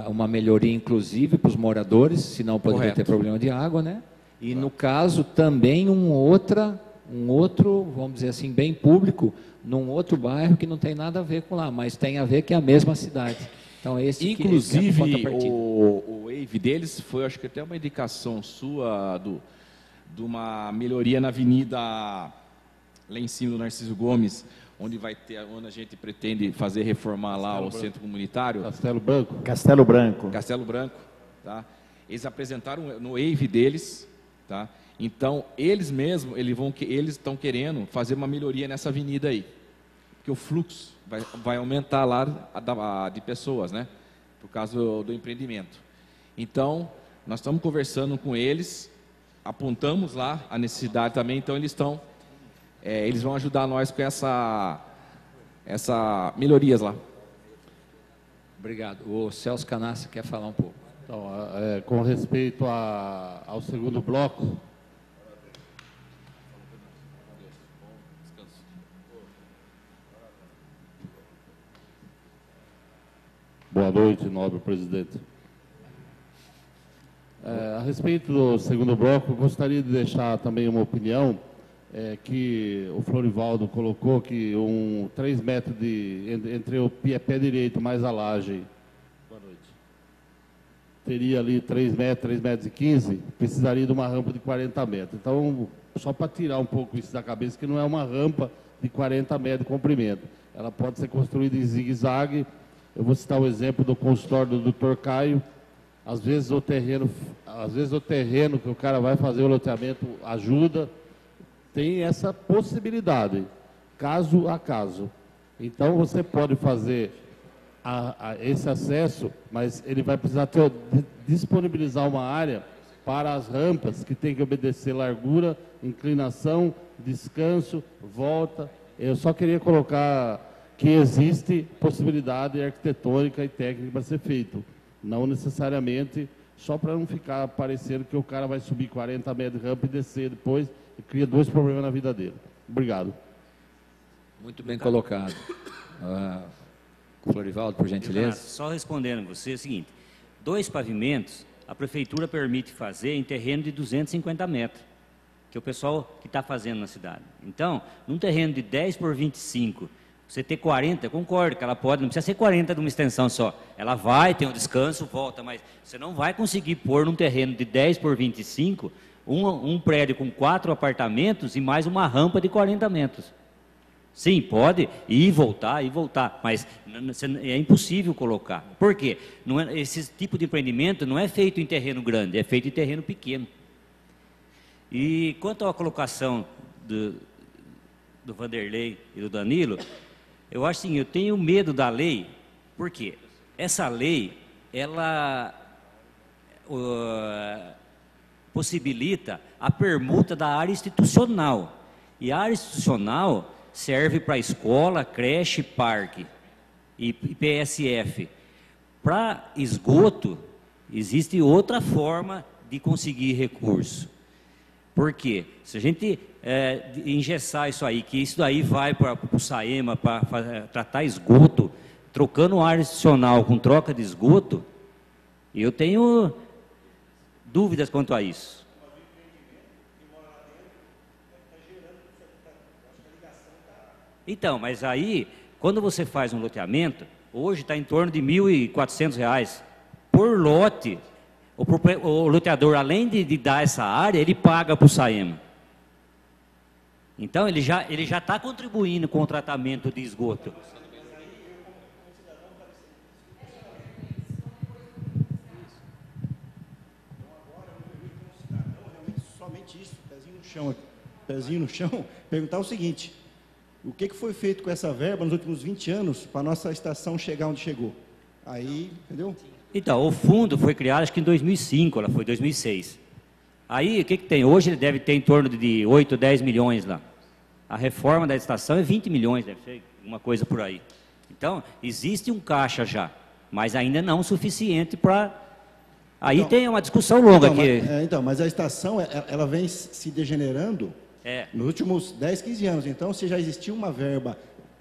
uma melhoria, inclusive, para os moradores, senão poderia ter problema de água, né? E no caso, também um outro, vamos dizer assim, bem público, num outro bairro que não tem nada a ver com lá, mas tem a ver que é a mesma cidade. Então, inclusive, o wave deles foi, acho que até uma indicação sua de uma melhoria na avenida lá em cima do Narciso Gomes, onde a gente pretende reformar lá o centro comunitário. Castelo Branco. Castelo Branco. Castelo Branco, tá? Eles apresentaram no wave deles, tá? Então, eles mesmos, eles estão querendo fazer uma melhoria nessa avenida aí, porque o fluxo vai aumentar lá de pessoas, né? Por causa do empreendimento. Então, nós estamos conversando com eles, apontamos lá a necessidade também, então eles vão ajudar nós com essa melhorias lá. Obrigado. O Celso Canassa quer falar um pouco. Então, com respeito ao segundo bloco, boa noite, nobre presidente. A respeito do segundo bloco, gostaria de deixar também uma opinião, que o Florivaldo colocou que 3 metros entre o pé direito mais a laje, teria ali 3 metros e 15, precisaria de uma rampa de 40 metros. Então, só para tirar um pouco isso da cabeça, que não é uma rampa de 40 metros de comprimento. Ela pode ser construída em zigue-zague. Eu vou citar o exemplo do consultório do Dr. Caio. Às vezes o terreno que o cara vai fazer o loteamento ajuda, tem essa possibilidade, caso a caso. Então, você pode fazer esse acesso, mas ele vai precisar disponibilizar uma área para as rampas, que tem que obedecer largura, inclinação, descanso, volta. Eu só queria colocar que existe possibilidade arquitetônica e técnica para ser feito. Não necessariamente, só para não ficar parecendo que o cara vai subir 40 metros de rampa e descer depois, e cria 2 problemas na vida dele. Obrigado. Muito bem colocado. Florivaldo, por gentileza. Só respondendo você, é o seguinte, 2 pavimentos, a prefeitura permite fazer em terreno de 250 metros, que é o pessoal que está fazendo na cidade. Então, num terreno de 10 por 25, você ter 40, eu concordo que ela pode, não precisa ser 40 de uma extensão só. Ela vai, tem um descanso, volta, mas você não vai conseguir pôr num terreno de 10 por 25, um prédio com 4 apartamentos e mais uma rampa de 40 metros. Sim, pode ir e voltar, mas é impossível colocar. Por quê? Esse tipo de empreendimento não é feito em terreno grande, é feito em terreno pequeno. E quanto à colocação do Vanderlei e do Danilo, eu acho assim, eu tenho medo da lei, porque essa lei, ela possibilita a permuta da área institucional. E a área institucional serve para escola, creche, parque e PSF. Para esgoto, existe outra forma de conseguir recurso. Por quê? Se a gente engessar isso aí, que isso daí vai para o SAEMA para tratar esgoto, trocando área institucional com troca de esgoto, eu tenho dúvidas quanto a isso. Então, mas aí, quando você faz um loteamento, hoje está em torno de R$ 1.400 por lote. O loteador, além de dar essa área, ele paga para o SAEMA. Então, ele já está contribuindo com o tratamento de esgoto. Somente isso, pezinho no chão, perguntar o seguinte: o que foi feito com essa verba nos últimos 20 anos para a nossa estação chegar onde chegou? Aí, entendeu? Então, o fundo foi criado acho que em 2005, ela foi 2006. Aí, o que tem? Hoje ele deve ter em torno de 8, 10 milhões lá. A reforma da estação é 20 milhões, deve ser uma coisa por aí. Então, existe um caixa já, mas ainda não o suficiente para... Aí Então, tem uma discussão longa então, aqui. mas a estação, ela vem se degenerando nos últimos 10, 15 anos. Então, se já existia uma verba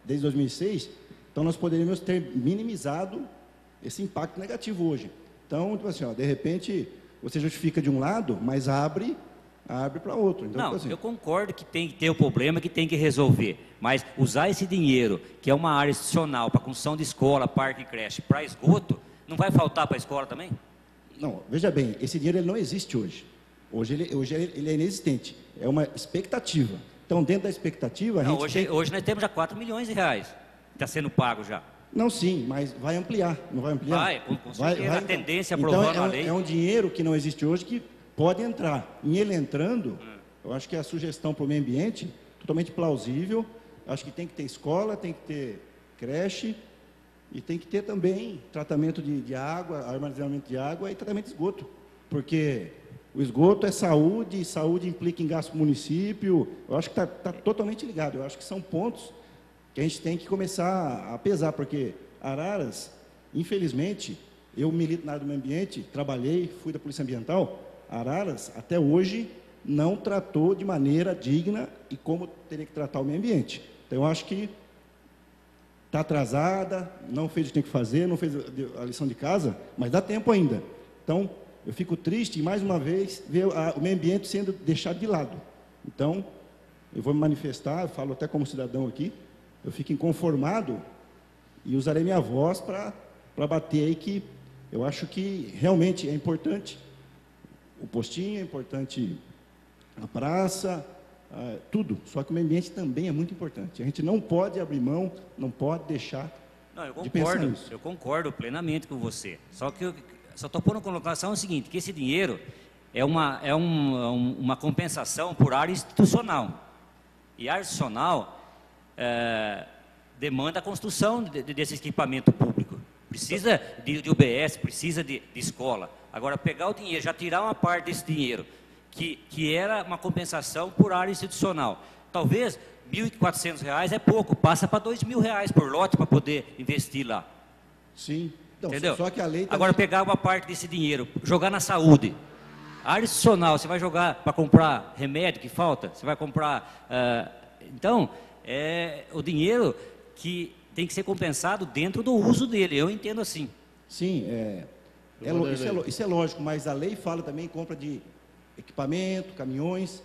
desde 2006, então nós poderíamos ter minimizado esse impacto negativo hoje. Então, tipo assim, ó, de repente, você justifica de um lado, mas abre para outro. Então, Não, tipo assim, eu concordo que tem que ter o problema, que tem que resolver. Mas usar esse dinheiro, que é uma área institucional, para construção de escola, parque e creche, para esgoto, não vai faltar para a escola também? Não, veja bem, esse dinheiro ele não existe hoje. Hoje ele é inexistente. É uma expectativa. Então, dentro da expectativa, Não, hoje nós temos já 4 milhões de reais. Está sendo pago já. Não, sim, mas vai ampliar, não vai ampliar? Vai, com certeza, a tendência então, aprovando a lei. É um dinheiro que não existe hoje que pode entrar. Em ele entrando, eu acho que a sugestão para o meio ambiente, totalmente plausível. Acho que tem que ter escola, tem que ter creche e tem que ter também tratamento de água, armazenamento de água e tratamento de esgoto. Porque o esgoto é saúde, e saúde implica em gasto para o município. Eu acho que está totalmente ligado. Eu acho que são pontos que a gente tem que começar a pesar, porque Araras, infelizmente, eu milito na área do meio ambiente, trabalhei, fui da Polícia Ambiental, Araras, até hoje, não tratou de maneira digna e como teria que tratar o meio ambiente. Então, eu acho que está atrasada, não fez o que tem que fazer, não fez a lição de casa, mas dá tempo ainda. Então, eu fico triste, e mais uma vez, ver o meio ambiente sendo deixado de lado. Então, eu vou me manifestar, eu falo até como cidadão aqui, eu fico inconformado e usarei minha voz para bater aí que eu acho que realmente é importante o postinho, é importante a praça, tudo. Só que o meio ambiente também é muito importante. A gente não pode abrir mão, não pode deixar de pensar nisso. Eu concordo plenamente com você. Só que eu só estou pondo colocação o seguinte, que esse dinheiro é uma compensação por área institucional. E a área institucional demanda a construção desse equipamento público. Precisa de UBS, precisa de escola. Agora, pegar o dinheiro, já tirar uma parte desse dinheiro, que era uma compensação por área institucional. Talvez R$ 1.400 é pouco, passa para R$ 2.000 por lote para poder investir lá. Sim. Então, entendeu? Só que a lei Agora, pegar uma parte desse dinheiro, jogar na saúde. A área institucional, você vai jogar para comprar remédio que falta? Você vai comprar... Então, o dinheiro que tem que ser compensado dentro do uso dele. Eu entendo assim. Sim, isso é lógico, mas a lei fala também em compra de equipamento, caminhões.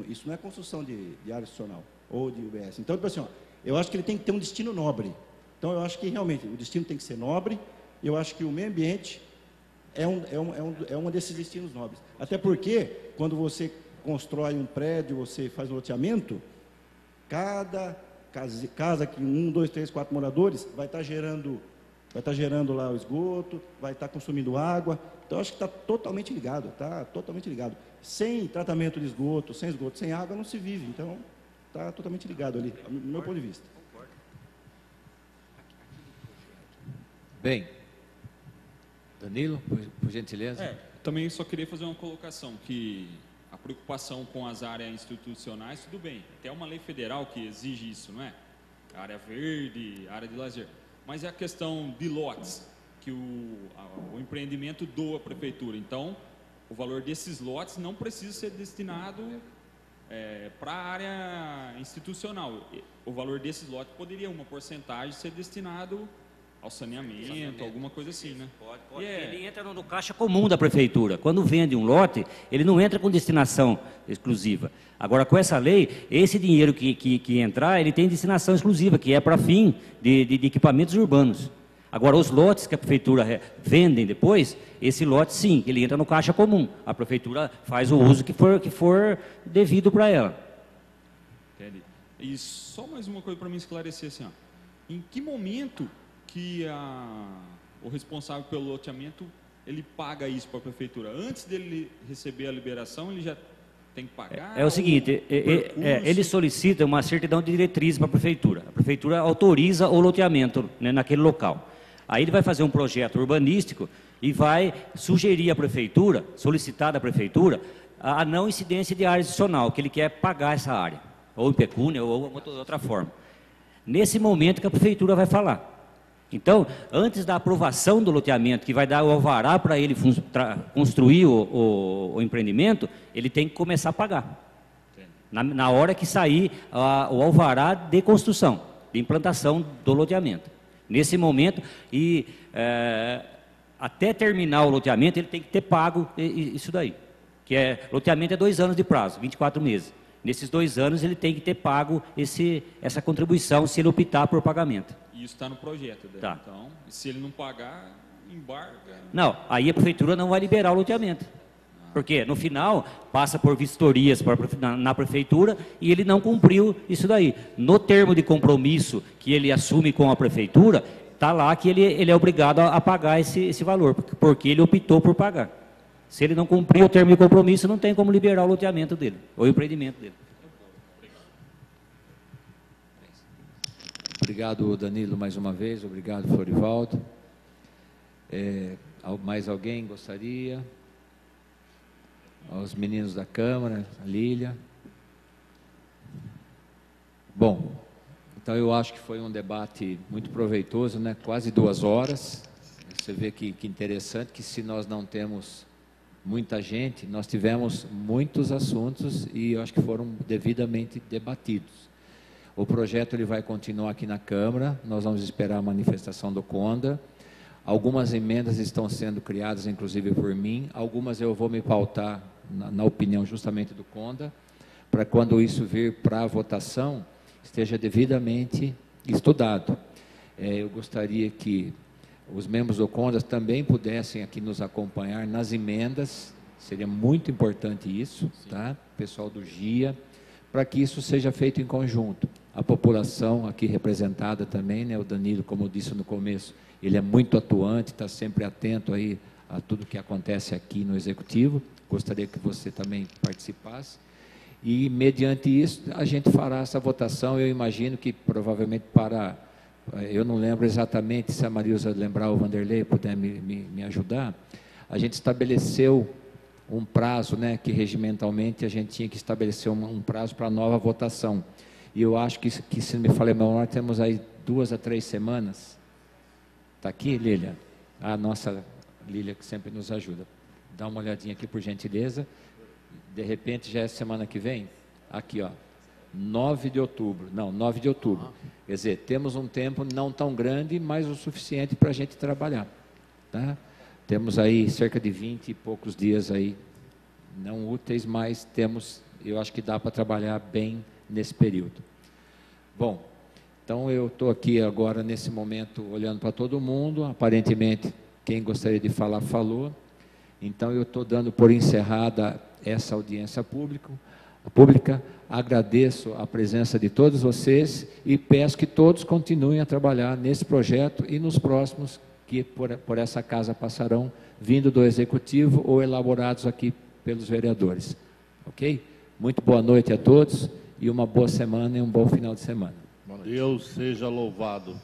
Isso não é construção de área institucional ou de UBS. Então, tipo assim, eu acho que ele tem que ter um destino nobre. Então, eu acho que realmente o destino tem que ser nobre. Eu acho que o meio ambiente é um desses destinos nobres. Até porque, quando você constrói um prédio, você faz um loteamento, cada casa que 1, 2, 3, 4 moradores vai estar gerando lá o esgoto, vai estar consumindo água. Então, acho que está totalmente ligado, Sem tratamento de esgoto, sem água, não se vive. Então, está totalmente ligado ali, do meu ponto de vista. Bem, Danilo, por gentileza. Também só queria fazer uma colocação, que a preocupação com as áreas institucionais, tudo bem, tem uma lei federal que exige isso, não é? Área verde, área de lazer. Mas é a questão de lotes, que o empreendimento doa à prefeitura. Então, o valor desses lotes não precisa ser destinado para a área institucional. O valor desses lotes poderia, uma porcentagem, ser destinado ao saneamento, alguma coisa assim, né? Pode. Ele entra no caixa comum da prefeitura. Quando vende um lote, ele não entra com destinação exclusiva. Agora, com essa lei, esse dinheiro que entrar, ele tem destinação exclusiva, que é para fim de equipamentos urbanos. Agora, os lotes que a prefeitura vendem depois, esse lote, sim, ele entra no caixa comum. A prefeitura faz o uso que for devido para ela. Entendi. E só mais uma coisa para me esclarecer, assim, em que momento que o responsável pelo loteamento, ele paga isso para a prefeitura? Antes dele receber a liberação, ele já tem que pagar? É o seguinte, ele solicita uma certidão de diretriz para a prefeitura. A prefeitura autoriza o loteamento, né, naquele local. Aí ele vai fazer um projeto urbanístico e vai sugerir à prefeitura, solicitar da prefeitura, a não incidência de área adicional, que ele quer pagar essa área, ou em pecúnia, ou de outra forma. Nesse momento que a prefeitura vai falar. Então, antes da aprovação do loteamento, que vai dar o alvará para ele construir o empreendimento, ele tem que começar a pagar. Na hora que sair o alvará de construção, de implantação do loteamento. Nesse momento, até terminar o loteamento, ele tem que ter pago isso daí. Loteamento é 2 anos de prazo, 24 meses. Nesses 2 anos, ele tem que ter pago essa contribuição, se ele optar por pagamento. Isso está no projeto, né? Tá. Então, se ele não pagar, embarga. Não, aí a prefeitura não vai liberar o loteamento. Porque no final passa por vistorias na prefeitura e ele não cumpriu isso daí. No termo de compromisso que ele assume com a prefeitura, está lá que ele é obrigado a pagar esse valor, porque ele optou por pagar. Se ele não cumprir o termo de compromisso, não tem como liberar o loteamento dele, ou o empreendimento dele. Obrigado, Danilo, mais uma vez. Obrigado, Florivaldo. Mais alguém gostaria? Aos meninos da Câmara, a Lília. Bom, então eu acho que foi um debate muito proveitoso, né? Quase 2 horas. Você vê que interessante que se nós não temos muita gente, nós tivemos muitos assuntos e eu acho que foram devidamente debatidos. O projeto ele vai continuar aqui na Câmara, nós vamos esperar a manifestação do Conda. Algumas emendas estão sendo criadas, inclusive por mim, algumas eu vou me pautar na opinião justamente do Conda, para quando isso vir para a votação, esteja devidamente estudado. Eu gostaria que os membros do Conda também pudessem aqui nos acompanhar nas emendas, seria muito importante isso, tá? Pessoal do GIA, para que isso seja feito em conjunto. A população aqui representada também, né? O Danilo, como eu disse no começo, ele é muito atuante, está sempre atento aí a tudo que acontece aqui no Executivo. Gostaria que você também participasse. E, mediante isso, a gente fará essa votação. Eu imagino que, provavelmente, eu não lembro exatamente, se a Marilza lembrar, o Vanderlei puder me ajudar, a gente estabeleceu um prazo, né, que regimentalmente a gente tinha que estabelecer um prazo para a nova votação. E eu acho que se não me falha a memória, temos aí 2 a 3 semanas. Está aqui, Lília? A nossa Lília, que sempre nos ajuda. Dá uma olhadinha aqui, por gentileza. De repente, já é semana que vem? Aqui, ó. 9 de outubro. Não, 9 de outubro. Quer dizer, temos um tempo não tão grande, mas o suficiente para a gente trabalhar. Tá? Temos aí cerca de 20 e poucos dias aí, não úteis, mas temos, eu acho que dá para trabalhar bem nesse período. Bom, então eu estou aqui agora, nesse momento, olhando para todo mundo. Aparentemente, quem gostaria de falar, falou. Então, eu estou dando por encerrada essa audiência pública. Agradeço a presença de todos vocês e peço que todos continuem a trabalhar nesse projeto e nos próximos que por essa casa passarão, vindo do Executivo ou elaborados aqui pelos vereadores. Ok? Muito boa noite a todos e uma boa semana e um bom final de semana. Deus seja louvado.